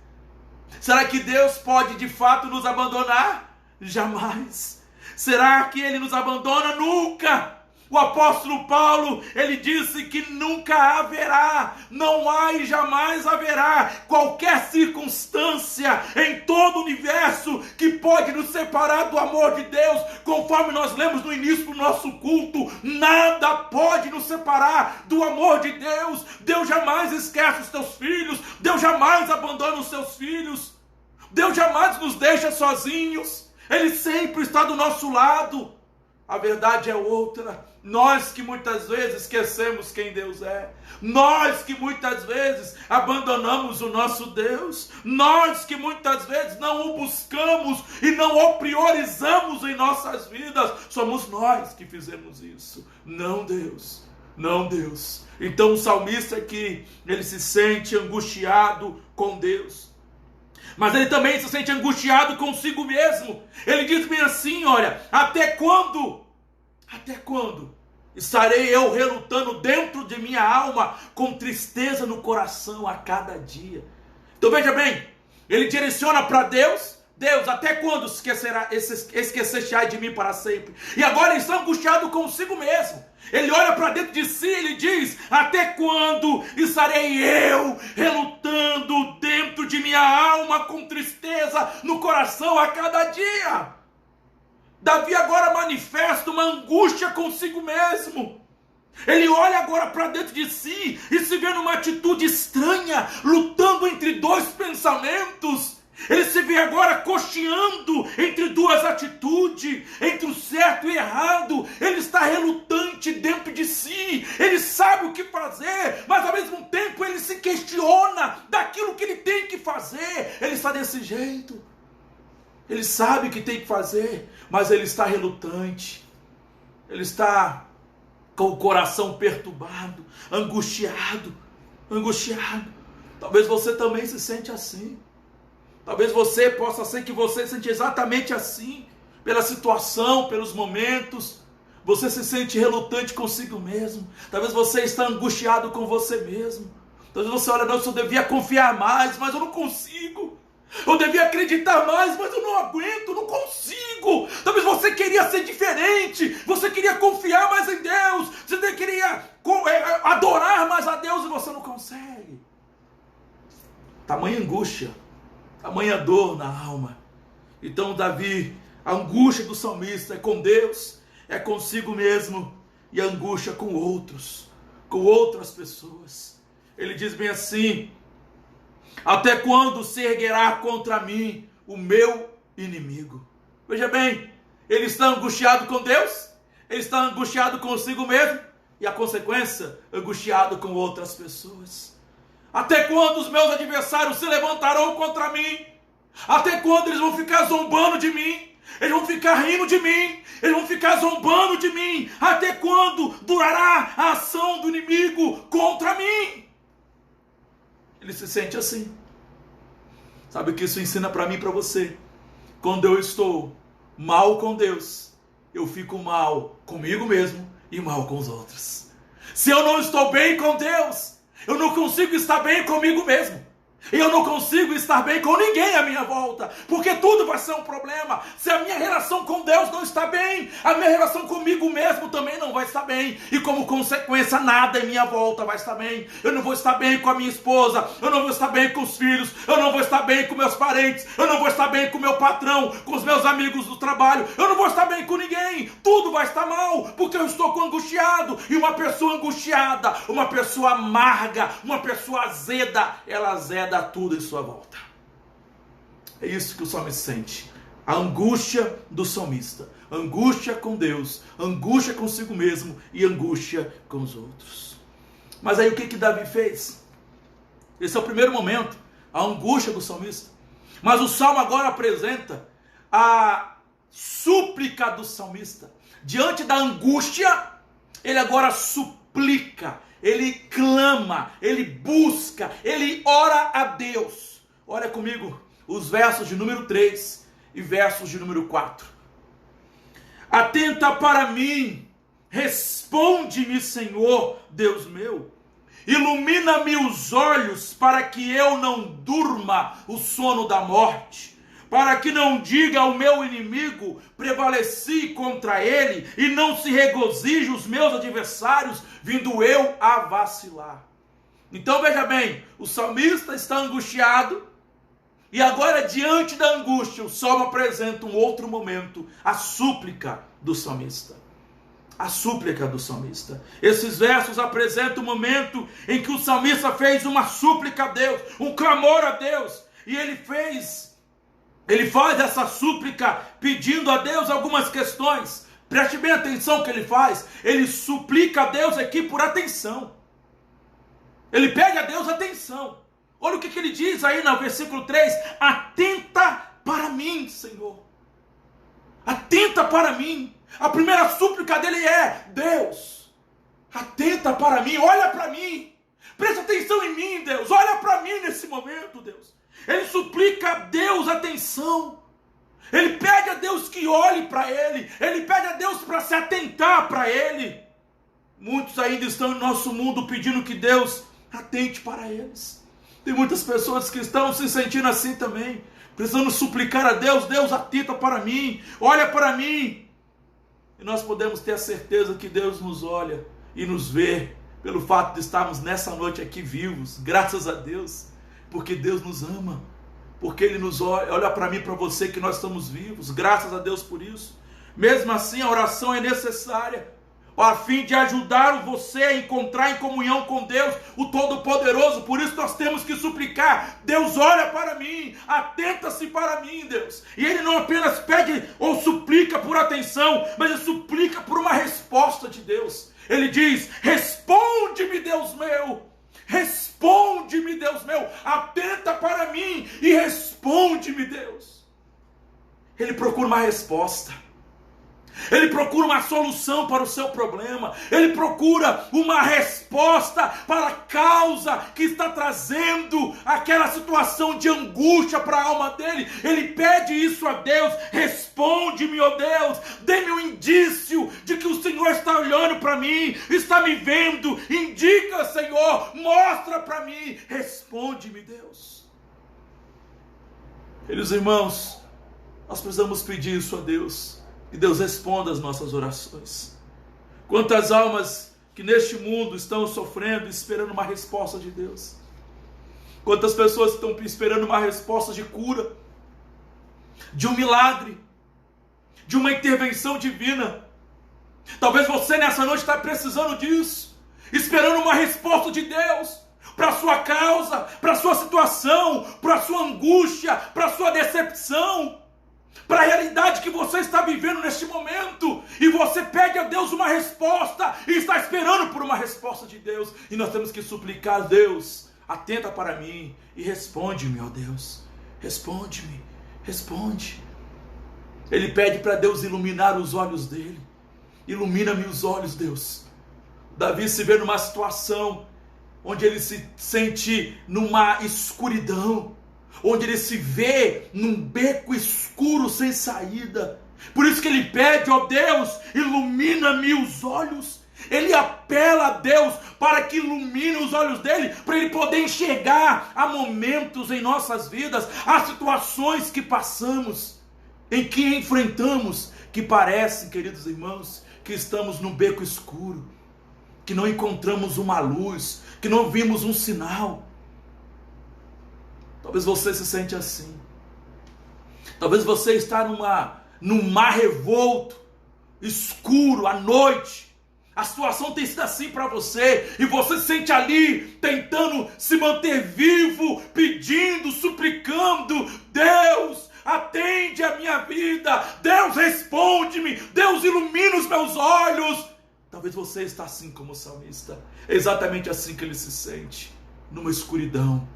Será que Deus pode de fato nos abandonar? Jamais. Será que Ele nos abandona? Nunca. O apóstolo Paulo, ele disse que nunca haverá, não há e jamais haverá qualquer circunstância em todo o universo que pode nos separar do amor de Deus. Conforme nós lemos no início do nosso culto, nada pode nos separar do amor de Deus. Deus jamais esquece os teus filhos, Deus jamais abandona os seus filhos, Deus jamais nos deixa sozinhos, Ele sempre está do nosso lado. A verdade é outra. Nós que muitas vezes esquecemos quem Deus é. Nós que muitas vezes abandonamos o nosso Deus. Nós que muitas vezes não o buscamos e não o priorizamos em nossas vidas. Somos nós que fizemos isso. Não Deus. Não Deus. Então o salmista aqui, ele se sente angustiado com Deus. Mas ele também se sente angustiado consigo mesmo. Ele diz bem assim, olha, até quando estarei eu relutando dentro de minha alma, com tristeza no coração a cada dia? Então veja bem, ele direciona para Deus. Deus, até quando esquecer-te-ás de mim para sempre? E agora ele está angustiado consigo mesmo. Ele olha para dentro de si e ele diz, até quando estarei eu relutando dentro de minha alma com tristeza no coração a cada dia? Davi agora manifesta uma angústia consigo mesmo. Ele olha agora para dentro de si e se vê numa atitude estranha, lutando entre dois pensamentos. Ele se vê agora cocheando entre duas atitudes, entre o certo e o errado. Ele está relutante dentro de si. Ele sabe o que fazer, mas ao mesmo tempo ele se questiona daquilo que ele tem que fazer. Ele está desse jeito. Ele sabe o que tem que fazer, mas ele está relutante. Ele está com o coração perturbado, angustiado. Talvez você também se sente assim. Talvez você possa ser que você se sente exatamente assim, pela situação, pelos momentos. Você se sente relutante consigo mesmo. Talvez você está angustiado com você mesmo. Talvez você olha, não, eu devia confiar mais, mas eu não consigo. Eu devia acreditar mais, mas eu não aguento, não consigo. Talvez você queria ser diferente, você queria confiar mais em Deus, você queria adorar mais a Deus e você não consegue. Tamanha angústia, tamanha dor na alma. Então Davi, a angústia do salmista é com Deus, é consigo mesmo, e a angústia com outros, com outras pessoas. Ele diz bem assim, até quando se erguerá contra mim o meu inimigo? Veja bem, ele está angustiado com Deus, ele está angustiado consigo mesmo, e a consequência, angustiado com outras pessoas. Até quando os meus adversários se levantarão contra mim? Até quando eles vão ficar zombando de mim? Eles vão ficar rindo de mim? Eles vão ficar zombando de mim? Até quando durará a ação do inimigo contra mim? Ele se sente assim. Sabe o que isso ensina para mim e para você? Quando eu estou mal com Deus, eu fico mal comigo mesmo e mal com os outros. Se eu não estou bem com Deus, eu não consigo estar bem comigo mesmo. E eu não consigo estar bem com ninguém à minha volta, porque tudo vai ser um problema. Se a minha relação com Deus não está bem, a minha relação comigo mesmo também não vai estar bem. E como consequência, nada em minha volta vai estar bem. Eu não vou estar bem com a minha esposa, eu não vou estar bem com os filhos, eu não vou estar bem com meus parentes, eu não vou estar bem com meu patrão, com os meus amigos do trabalho, eu não vou estar bem com ninguém. Tudo vai estar mal, porque eu estou angustiado. E uma pessoa angustiada, uma pessoa amarga, uma pessoa azeda, ela azeda tudo em sua volta. É isso que o salmista sente. A angústia do salmista. Angústia com Deus, angústia consigo mesmo e angústia com os outros. Mas aí o que Davi fez? Esse é o primeiro momento, a angústia do salmista. Mas o salmo agora apresenta a súplica do salmista. Diante da angústia, ele agora suplica, ele clama, ele busca, ele ora a Deus. Olha comigo os versos de número 3 e versos de número 4. Atenta para mim, responde-me, Senhor, Deus meu. Ilumina-me os olhos para que eu não durma o sono da morte. Para que não diga ao meu inimigo, prevaleci contra ele, e não se regozije os meus adversários, vindo eu a vacilar. Então veja bem, o salmista está angustiado, e agora diante da angústia, o salmo apresenta um outro momento, a súplica do salmista. A súplica do salmista. Esses versos apresentam o momento em que o salmista fez uma súplica a Deus, um clamor a Deus, e ele faz essa súplica pedindo a Deus algumas questões. Preste bem atenção no que ele faz. Ele suplica a Deus aqui por atenção. Ele pede a Deus atenção. Olha o que ele diz aí no versículo 3. Atenta para mim, Senhor. Atenta para mim. A primeira súplica dele é: Deus, atenta para mim, olha para mim. Presta atenção em mim, Deus. Olha para mim nesse momento, Deus. Ele suplica a Deus atenção. Ele pede a Deus que olhe para ele. Ele pede a Deus para se atentar para ele. Muitos ainda estão em nosso mundo pedindo que Deus atente para eles. Tem muitas pessoas que estão se sentindo assim também, precisando suplicar a Deus: Deus, atenta para mim, olha para mim. E nós podemos ter a certeza que Deus nos olha e nos vê, pelo fato de estarmos nessa noite aqui vivos, graças a Deus, porque Deus nos ama, porque Ele nos olha para mim e para você que nós estamos vivos, graças a Deus por isso. Mesmo assim, a oração é necessária, a fim de ajudar você a encontrar em comunhão com Deus, o Todo-Poderoso. Por isso nós temos que suplicar: Deus, olha para mim, atenta-se para mim, Deus. E Ele não apenas pede ou suplica por atenção, mas Ele suplica por uma resposta de Deus. Ele diz: responde-me, Deus meu, responde-me, Deus meu, atenta para mim e responde-me, Deus. Ele procura uma resposta. Ele procura uma solução para o seu problema. Ele procura uma resposta para a causa que está trazendo aquela situação de angústia para a alma dele. Ele pede isso a Deus: responde-me, ó Deus, dê-me um indício de que o Senhor está olhando para mim, está me vendo. Indica, Senhor, mostra para mim, responde-me, Deus. Queridos irmãos, nós precisamos pedir isso a Deus. E Deus responda as nossas orações. Quantas almas que neste mundo estão sofrendo, esperando uma resposta de Deus. Quantas pessoas estão esperando uma resposta de cura, de um milagre, de uma intervenção divina. Talvez você nessa noite está precisando disso, esperando uma resposta de Deus para a sua causa, para a sua situação, para a sua angústia, para a sua decepção, para a realidade que você está vivendo neste momento. E você pede a Deus uma resposta e está esperando por uma resposta de Deus. E nós temos que suplicar: Deus, atenta para mim e responde-me, ó Deus. Responde-me, responde. Ele pede para Deus iluminar os olhos dele. Ilumina-me os olhos, Deus. Davi se vê numa situação onde ele se sente numa escuridão, onde ele se vê num beco escuro sem saída. Por isso que ele pede: ó Deus, ilumina-me os olhos. Ele apela a Deus para que ilumine os olhos dele, para ele poder enxergar há momentos em nossas vidas, há situações que passamos, em que enfrentamos, que parecem, queridos irmãos, que estamos num beco escuro, que não encontramos uma luz, que não vimos um sinal. Talvez você se sente assim. Talvez você está num mar revolto, escuro, à noite. A situação tem sido assim para você, e você se sente ali, tentando se manter vivo, pedindo, suplicando: Deus, atende a minha vida, Deus, responde-me, Deus, ilumina os meus olhos. Talvez você está assim como o salmista. É exatamente assim que ele se sente, numa escuridão.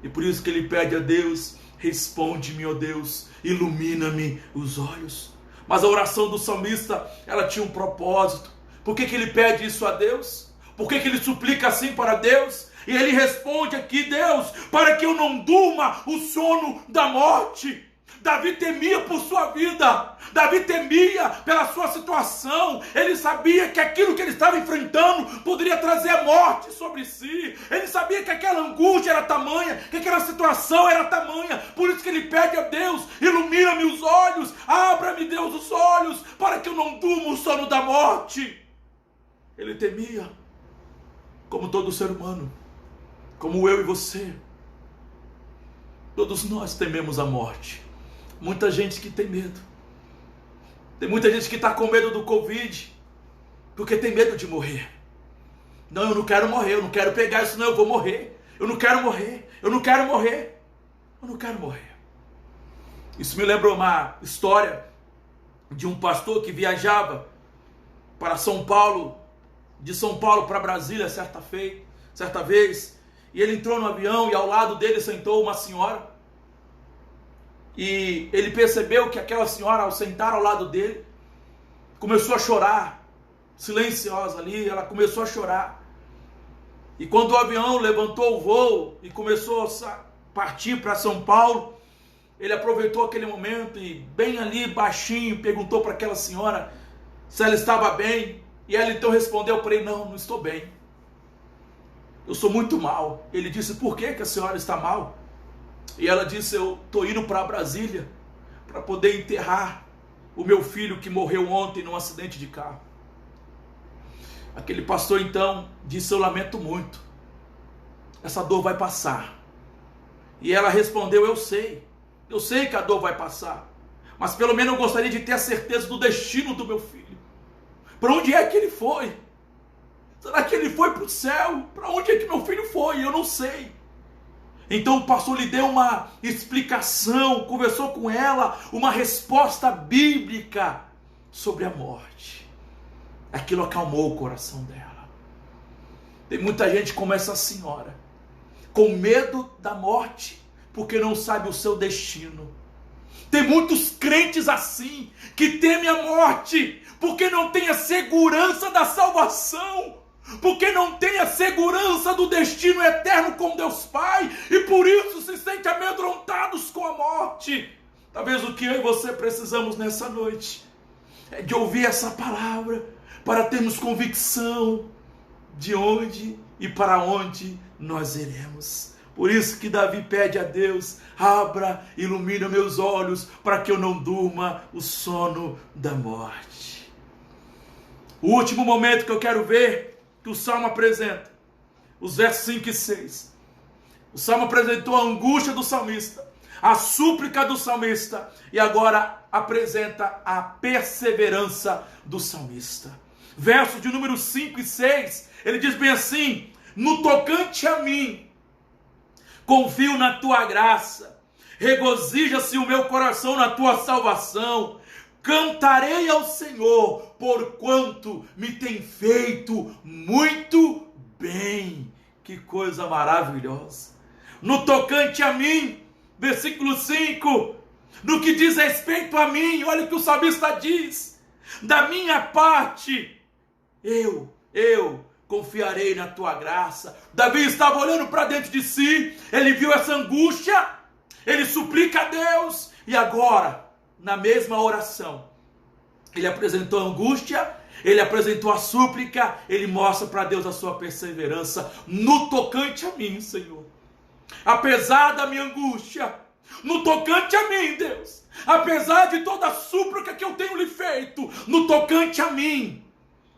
E por isso que ele pede a Deus: responde-me, ó Deus, ilumina-me os olhos. Mas a oração do salmista, ela tinha um propósito. Por que ele pede isso a Deus? Por que ele suplica assim para Deus? E ele responde aqui: Deus, para que eu não durma o sono da morte. Davi temia por sua vida, Davi temia pela sua situação. Ele sabia que aquilo que ele estava enfrentando poderia trazer a morte sobre si. Ele sabia que aquela angústia era tamanha, que aquela situação era tamanha. Por isso que ele pede a Deus: ilumina-me os olhos, abra-me, Deus, os olhos, para que eu não durma o sono da morte. Ele temia, como todo ser humano, como eu e você. Todos nós tememos a morte. Muita gente que tem medo. Tem muita gente que está com medo do Covid, porque tem medo de morrer. Não, eu não quero morrer, eu não quero pegar isso, não, eu vou morrer. Eu não quero morrer, eu não quero morrer, eu não quero morrer. Isso me lembrou uma história de um pastor que viajava para São Paulo, de São Paulo para Brasília certa vez, e ele entrou no avião e ao lado dele sentou uma senhora, e ele percebeu que aquela senhora, ao sentar ao lado dele, começou a chorar, silenciosa ali, ela começou a chorar. E quando o avião levantou o voo e começou a partir para São Paulo, ele aproveitou aquele momento e bem ali, baixinho, perguntou para aquela senhora se ela estava bem. E ela então respondeu para ele: não estou bem. Eu sou muito mal. Ele disse: por que a senhora está mal? E ela disse: eu estou indo para Brasília para poder enterrar o meu filho que morreu ontem num acidente de carro. Aquele pastor então disse: eu lamento muito, essa dor vai passar. E ela respondeu: eu sei que a dor vai passar, mas pelo menos eu gostaria de ter a certeza do destino do meu filho. Para onde é que ele foi? Será que ele foi para o céu? Para onde é que meu filho foi? Eu não sei. Então o pastor lhe deu uma explicação, conversou com ela, uma resposta bíblica sobre a morte. Aquilo acalmou o coração dela. Tem muita gente como essa senhora, com medo da morte, porque não sabe o seu destino. Tem muitos crentes assim, que temem a morte, porque não tem a segurança da salvação, porque não tem a segurança do destino eterno com Deus Pai, e por isso se sentem amedrontados com a morte. Talvez o que eu e você precisamos nessa noite é de ouvir essa palavra, para termos convicção de onde e para onde nós iremos. Por isso que Davi pede a Deus: abra, ilumina meus olhos, para que eu não durma o sono da morte. O último momento que eu quero ver, que o Salmo apresenta, os versos 5 e 6. O Salmo apresentou a angústia do salmista, a súplica do salmista, e agora apresenta a perseverança do salmista. Verso de número 5 e 6, ele diz bem assim: no tocante a mim, confio na tua graça, regozija-se o meu coração na tua salvação, cantarei ao Senhor, porquanto me tem feito muito bem. Que coisa maravilhosa. No tocante a mim, versículo 5, no que diz respeito a mim, olha o que o salmista diz: da minha parte, eu confiarei na tua graça. Davi estava olhando para dentro de si, ele viu essa angústia, ele suplica a Deus, e agora, na mesma oração, ele apresentou a angústia, ele apresentou a súplica, ele mostra para Deus a sua perseverança. No tocante a mim, Senhor, apesar da minha angústia, no tocante a mim, Deus, apesar de toda a súplica que eu tenho lhe feito, no tocante a mim,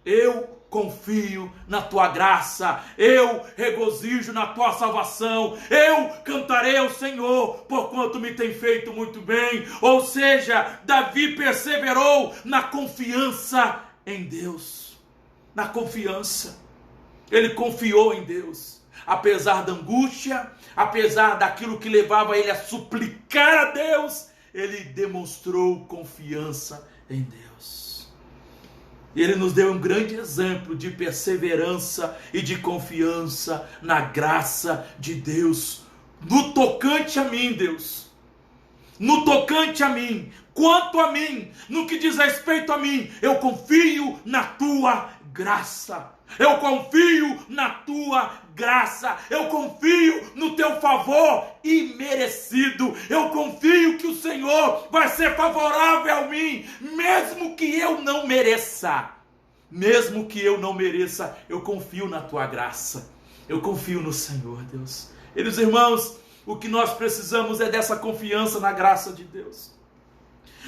eu confio na tua graça, eu regozijo na tua salvação, eu cantarei ao Senhor, porquanto me tem feito muito bem. Ou seja, Davi perseverou na confiança em Deus, na confiança, ele confiou em Deus, apesar da angústia, apesar daquilo que levava ele a suplicar a Deus, ele demonstrou confiança em Deus. E ele nos deu um grande exemplo de perseverança e de confiança na graça de Deus. No tocante a mim, Deus, no tocante a mim, quanto a mim, no que diz respeito a mim, eu confio na tua graça. Eu confio na tua graça, eu confio no teu favor imerecido, eu confio que o Senhor vai ser favorável a mim, mesmo que eu não mereça, eu confio na tua graça, eu confio no Senhor, Deus. Queridos irmãos, o que nós precisamos é dessa confiança na graça de Deus.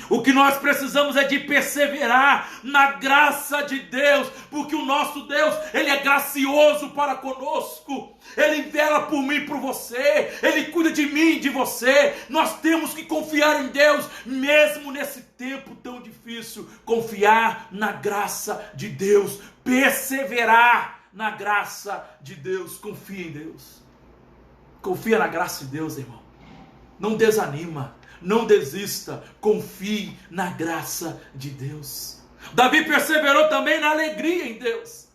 O que nós precisamos é de perseverar na graça de Deus, porque o nosso Deus, Ele é gracioso para conosco, Ele vela por mim e por você, Ele cuida de mim e de você. Nós temos que confiar em Deus, mesmo nesse tempo tão difícil, confiar na graça de Deus, perseverar na graça de Deus. Confia em Deus, confia na graça de Deus, irmão, não desanima. não desista, confie na graça de Deus. Davi perseverou também na alegria em Deus.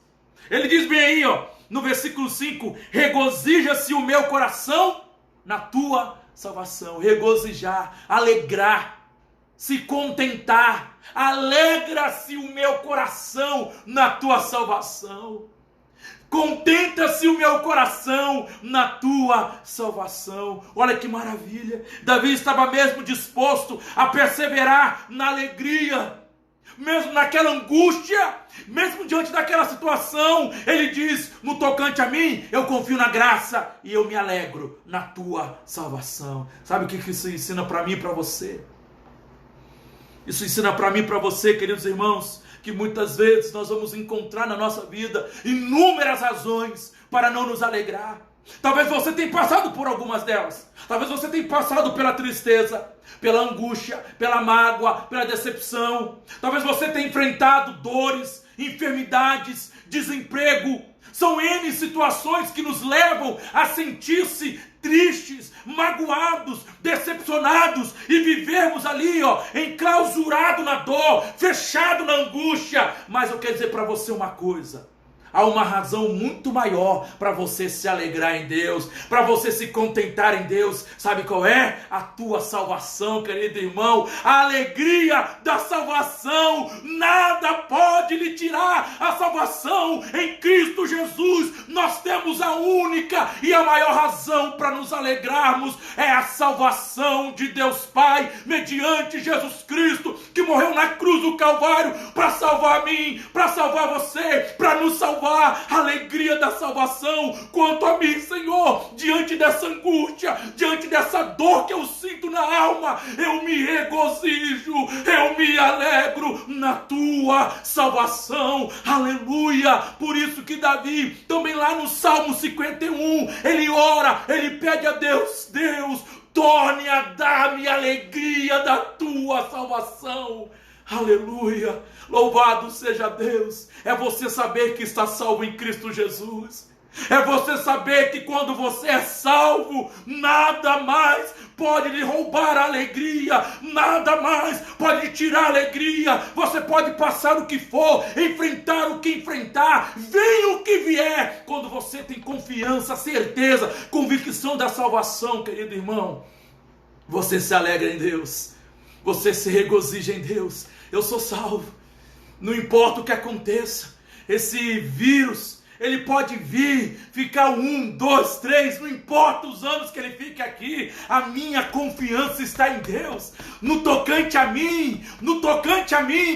Ele diz bem aí, no versículo 5, regozija-se o meu coração na tua salvação. Regozijar, alegrar, se contentar. Alegra-se o meu coração na tua salvação. Contenta-se o meu coração na tua salvação. Olha que maravilha. Davi estava mesmo disposto a perseverar na alegria, mesmo naquela angústia, mesmo diante daquela situação. Ele diz, no tocante a mim, eu confio na graça e eu me alegro na tua salvação. Sabe o que isso ensina para mim e para você? Isso ensina para mim e para você, queridos irmãos, que muitas vezes nós vamos encontrar na nossa vida inúmeras razões para não nos alegrar. Talvez você tenha passado por algumas delas. Talvez você tenha passado pela tristeza, pela angústia, pela mágoa, pela decepção. Talvez você tenha enfrentado dores, enfermidades, desemprego. São N situações que nos levam a sentir-se tristes, magoados, decepcionados e vivermos ali, enclausurado na dor, fechado na angústia. Mas eu quero dizer para você uma coisa: há uma razão muito maior para você se alegrar em Deus, para você se contentar em Deus. Sabe qual é? A tua salvação, querido irmão. A alegria da salvação. Nada pode lhe tirar a salvação em Cristo Jesus. Nós temos a única e a maior razão para nos alegrarmos. É a salvação de Deus Pai, mediante Jesus Cristo, que morreu na cruz do Calvário para salvar a mim, para salvar você, para nos salvar. A alegria da salvação. Quanto a mim, Senhor, diante dessa angústia, diante dessa dor que eu sinto na alma, eu me regozijo, eu me alegro na tua salvação. Aleluia. Por isso que Davi, também lá no Salmo 51, ele ora, ele pede a Deus: Deus, torne a dar-me a alegria da tua salvação. Aleluia, louvado seja Deus. É você saber que está salvo em Cristo Jesus. É você saber que quando você é salvo, nada mais pode lhe roubar a alegria, nada mais pode lhe tirar a alegria. Você pode passar o que for, enfrentar o que enfrentar, venha o que vier, quando você tem confiança, certeza, convicção da salvação, querido irmão, você se alegra em Deus, você se regozija em Deus. Eu sou salvo, não importa o que aconteça. Esse vírus, ele pode vir, ficar 1, 2, 3, não importa os anos que ele fique aqui, a minha confiança está em Deus. No tocante a mim,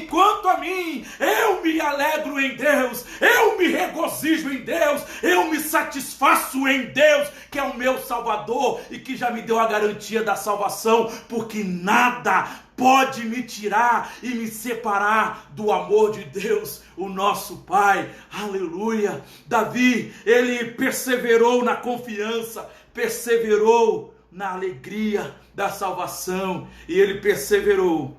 quanto a mim, eu me alegro em Deus, eu me regozijo em Deus, eu me satisfaço em Deus, que é o meu Salvador e que já me deu a garantia da salvação, porque nada pode me tirar e me separar do amor de Deus, o nosso Pai. Aleluia. Davi, ele perseverou na confiança, perseverou na alegria da salvação, e ele perseverou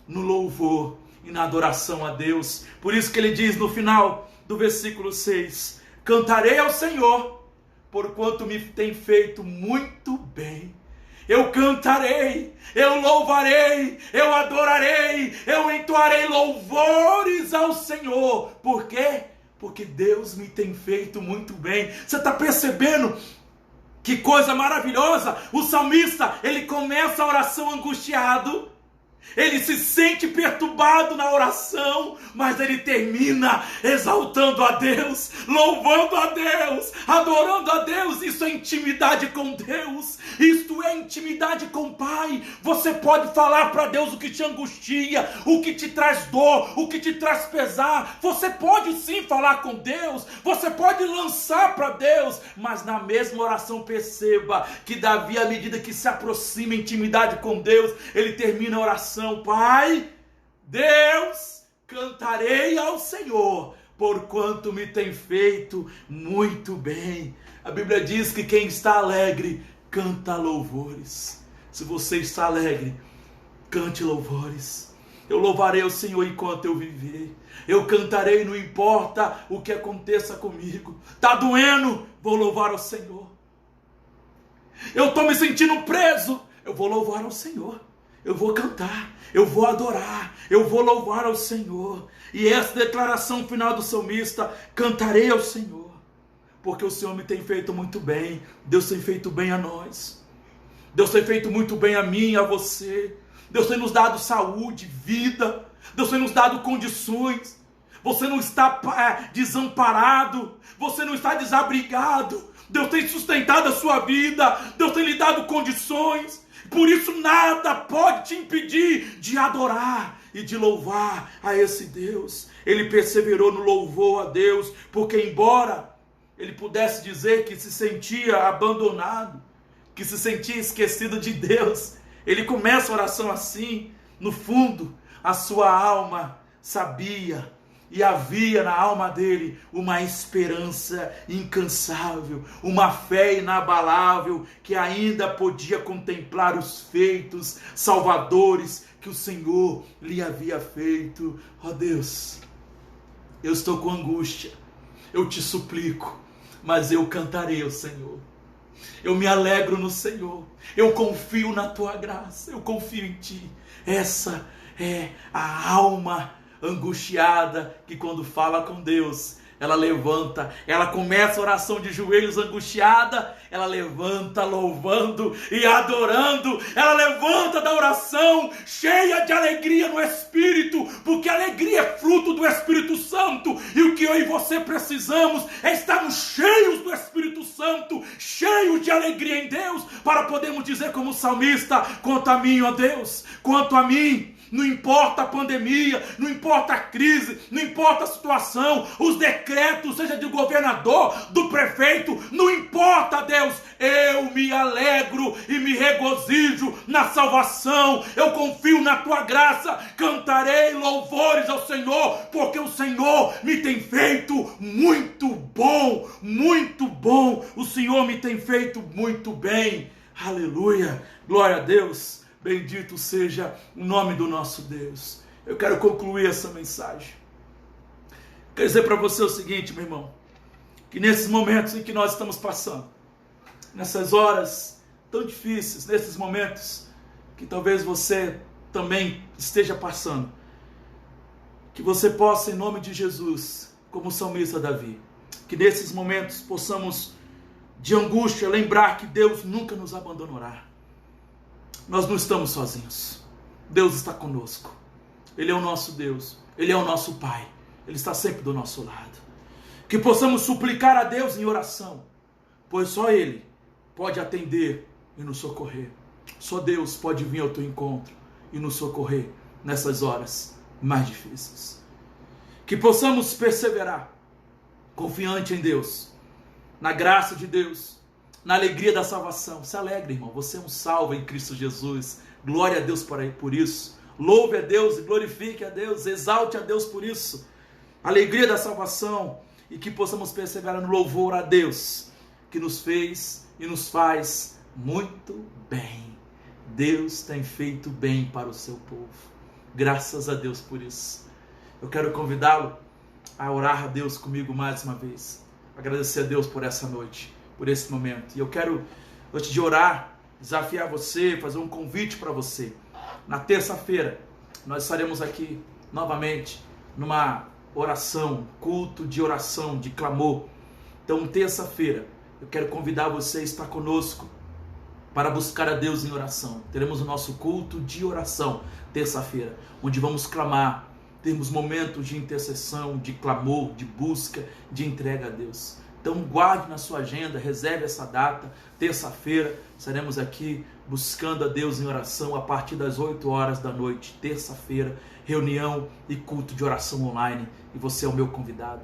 no louvor e na adoração a Deus. Por isso que ele diz no final do versículo 6, cantarei ao Senhor, porquanto me tem feito muito bem. Eu cantarei, eu louvarei, eu adorarei, eu entoarei louvores ao Senhor. Por quê? Porque Deus me tem feito muito bem. Você está percebendo? Que coisa maravilhosa! O salmista, ele começa a oração angustiado, ele se sente perturbado na oração, mas ele termina exaltando a Deus, louvando a Deus, adorando a Deus. Isso é intimidade com Deus, isto é intimidade com o Pai. Você pode falar para Deus o que te angustia, o que te traz dor, o que te traz pesar. Você pode sim falar com Deus, você pode lançar para Deus, mas na mesma oração perceba que Davi, à medida que se aproxima em intimidade com Deus, ele termina a oração: Pai, Deus, cantarei ao Senhor, porquanto me tem feito muito bem. A Bíblia diz que quem está alegre, canta louvores. Se você está alegre, cante louvores. Eu louvarei o Senhor enquanto eu viver. Eu cantarei, não importa o que aconteça comigo. Está doendo, vou louvar ao Senhor. Eu estou me sentindo preso, eu vou louvar ao Senhor. eu vou cantar, eu vou adorar, eu vou louvar ao Senhor. E essa declaração final do salmista: cantarei ao Senhor, porque o Senhor me tem feito muito bem. Deus tem feito bem a nós, Deus tem feito muito bem a mim e a você. Deus tem nos dado saúde, vida, Deus tem nos dado condições. Você não está desamparado, você não está desabrigado. Deus tem sustentado a sua vida, Deus tem lhe dado condições. Por isso nada pode te impedir de adorar e de louvar a esse Deus. Ele perseverou no louvor a Deus, porque embora ele pudesse dizer que se sentia abandonado, que se sentia esquecido de Deus, ele começa a oração assim: no fundo, a sua alma sabia, e havia na alma dele uma esperança incansável, uma fé inabalável, que ainda podia contemplar os feitos salvadores que o Senhor lhe havia feito. Ó Deus, eu estou com angústia, eu te suplico, mas eu cantarei ao Senhor. Eu me alegro no Senhor, eu confio na tua graça, eu confio em ti. Essa é a alma angustiada que, quando fala com Deus, ela levanta, ela começa a oração de joelhos angustiada, ela levanta louvando e adorando, ela levanta da oração cheia de alegria no Espírito, porque a alegria é fruto do Espírito Santo, e o que eu e você precisamos é estarmos cheios do Espírito Santo, cheios de alegria em Deus, para podermos dizer como salmista: quanto a mim, ó Deus, quanto a mim, não importa a pandemia, não importa a crise, não importa a situação, os decretos, seja do governador, do prefeito, não importa, Deus, eu me alegro e me regozijo na salvação, eu confio na tua graça, cantarei louvores ao Senhor, porque o Senhor me tem feito muito bom, o Senhor me tem feito muito bem. Aleluia, glória a Deus. Bendito seja o nome do nosso Deus. Eu quero concluir essa mensagem. Quero dizer para você o seguinte, meu irmão, que nesses momentos em que nós estamos passando, nessas horas tão difíceis, nesses momentos que talvez você também esteja passando, que você possa, em nome de Jesus, como o salmista Davi, que nesses momentos possamos, de angústia, lembrar que Deus nunca nos abandonará. Nós não estamos sozinhos. Deus está conosco. Ele é o nosso Deus. Ele é o nosso Pai. Ele está sempre do nosso lado. Que possamos suplicar a Deus em oração, pois só Ele pode atender e nos socorrer. Só Deus pode vir ao teu encontro e nos socorrer nessas horas mais difíceis. Que possamos perseverar, confiante em Deus, na graça de Deus, na alegria da salvação. Se alegre, irmão, você é um salvo em Cristo Jesus. Glória a Deus por isso. Louve a Deus e glorifique a Deus, exalte a Deus por isso. Alegria da salvação, e que possamos perseverar no louvor a Deus, que nos fez e nos faz muito bem. Deus tem feito bem para o seu povo. Graças a Deus por isso. Eu quero convidá-lo a orar a Deus comigo mais uma vez. Agradecer a Deus por essa noite, por esse momento. E eu quero, antes de orar, desafiar você, fazer um convite para você. Na terça-feira, nós estaremos aqui novamente numa oração, culto de oração, de clamor. Então, terça-feira, eu quero convidar você a estar conosco para buscar a Deus em oração. Teremos o nosso culto de oração, terça-feira, onde vamos clamar, termos momentos de intercessão, de clamor, de busca, de entrega a Deus. Então guarde na sua agenda, reserve essa data, terça-feira, estaremos aqui buscando a Deus em oração a partir das 8 horas da noite, terça-feira, reunião e culto de oração online, e você é o meu convidado.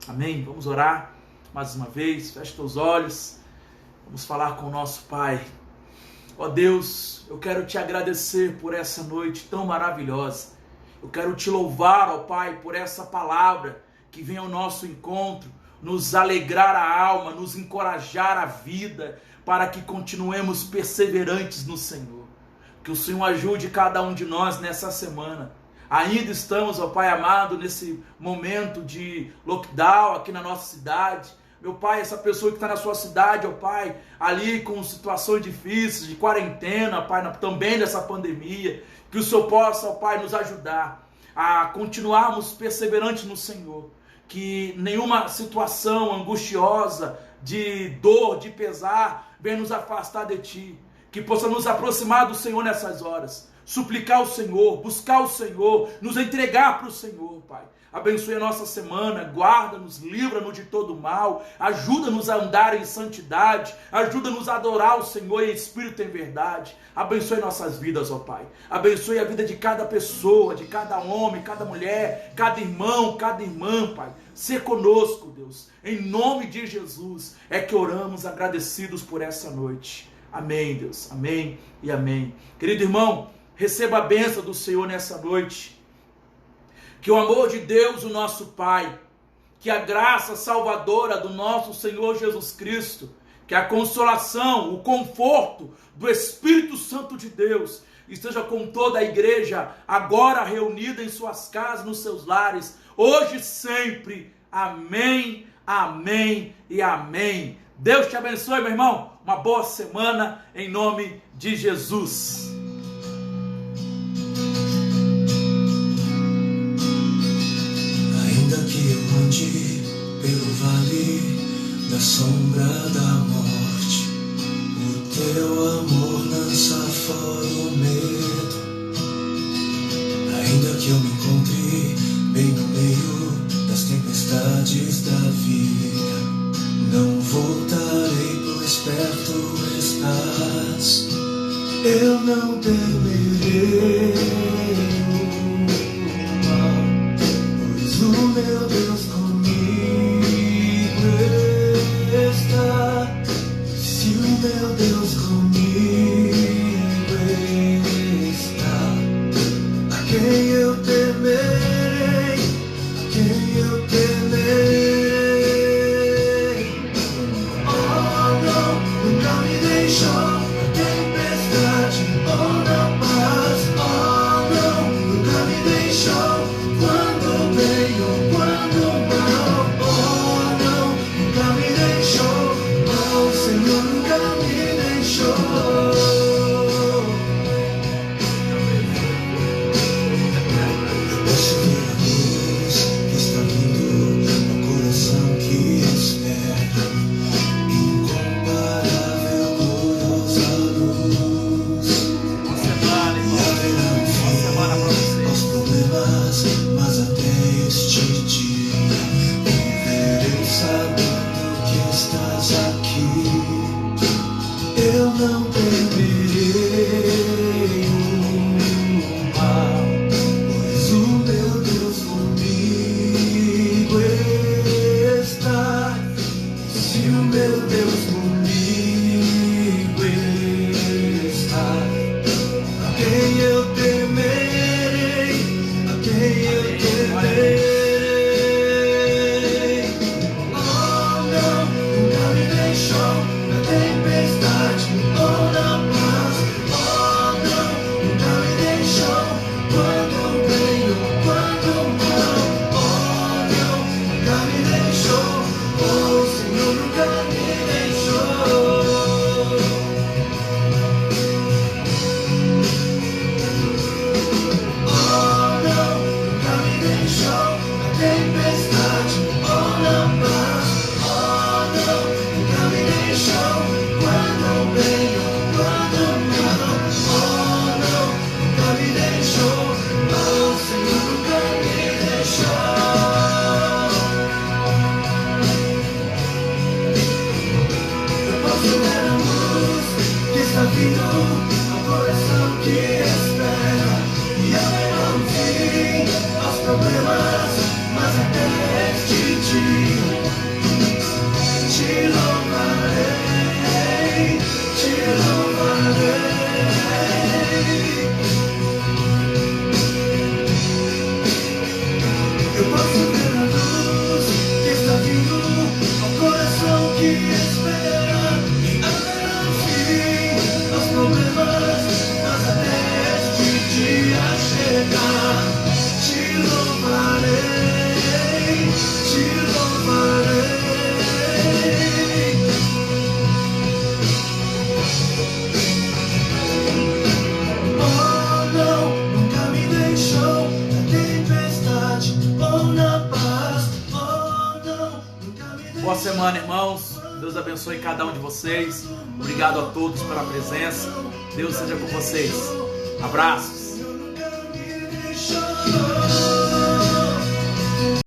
Amém? Vamos orar mais uma vez, feche teus olhos, vamos falar com o nosso Pai. Ó Deus, eu quero te agradecer por essa noite tão maravilhosa, eu quero te louvar, ó Pai, por essa palavra que vem ao nosso encontro, nos alegrar a alma, nos encorajar a vida, para que continuemos perseverantes no Senhor. Que o Senhor ajude cada um de nós nessa semana. Ainda estamos, ó Pai amado, nesse momento de lockdown aqui na nossa cidade, Meu Pai, essa pessoa que está na sua cidade, ó Pai, ali com situações difíceis, de quarentena, Pai, também dessa pandemia, que o Senhor possa, ó Pai, nos ajudar a continuarmos perseverantes no Senhor, que nenhuma situação angustiosa, de dor, de pesar, venha nos afastar de Ti, que possa nos aproximar do Senhor nessas horas, suplicar o Senhor, buscar o Senhor, nos entregar para o Senhor, Pai. Abençoe a nossa semana, guarda-nos, livra-nos de todo mal, ajuda-nos a andar em santidade, ajuda-nos a adorar o Senhor em espírito e em verdade. Abençoe nossas vidas, ó Pai. Abençoe a vida de cada pessoa, de cada homem, cada mulher, cada irmão, cada irmã, Pai. Ser conosco, Deus. Em nome de Jesus é que oramos agradecidos por essa noite. Amém, Deus. Amém e amém. Querido irmão, receba a bênção do Senhor nessa noite. Que o amor de Deus, o nosso Pai, que a graça salvadora do nosso Senhor Jesus Cristo, que a consolação, o conforto do Espírito Santo de Deus esteja com toda a igreja agora reunida em suas casas, nos seus lares, hoje e sempre. Amém, amém e amém. Deus te abençoe, meu irmão. Uma boa semana em nome de Jesus. Ainda que eu ande pelo vale da sombra da morte, o teu amor lança fora o medo. Ainda que eu me encontre bem no meio das tempestades da vida, não voltarei, pois perto estás. Eu não temerei o mal, pois o meu Deus comigo está. Se o meu Deus comigo está, a quem eu temerei, a quem eu temerei. Oh não, nunca me deixou na tempestade ou na paz. Oh não, nunca me deixou quando bem ou quando mal. Oh não, nunca me deixou. Oh, o Senhor nunca me deixou. Eu posso ver a luz que está vindo no coração que espera, incomparável, gloriosa luz. Boa semana, irmão. Boa semana para você. Aos problemas, mas até este dia viverei sabendo que estás aqui. Eu não temerei o mal, pois o meu Deus comigo está. Se o meu Deus comigo está, a quem eu temerei, a quem eu temerei. Oh não, nunca me deixou na tempestade ou na paz. Oh não, nunca me deixou quando bem ou quando mal. Oh não, nunca me deixou. Oh, o Senhor nunca me deixou. Oh não, nunca me deixou na tempestade ou na paz. Oh não, nunca me deixou quando bem ou quando mal. Oh não, nunca me deixou. Oh, o Senhor nunca me deixou. Eu posso ver a luz que está vindo ao coração que espera, e haverá um fim aos problemas, mas até este dia te louvarei, te louvarei. Eu posso ver a luz que está vindo ao coração que espera, e haverá um fim aos problemas, mas até este dia chegar, te louvarei. Boa semana, irmãos. Deus abençoe cada um de vocês. Obrigado a todos pela presença. Deus seja com vocês. Abraços.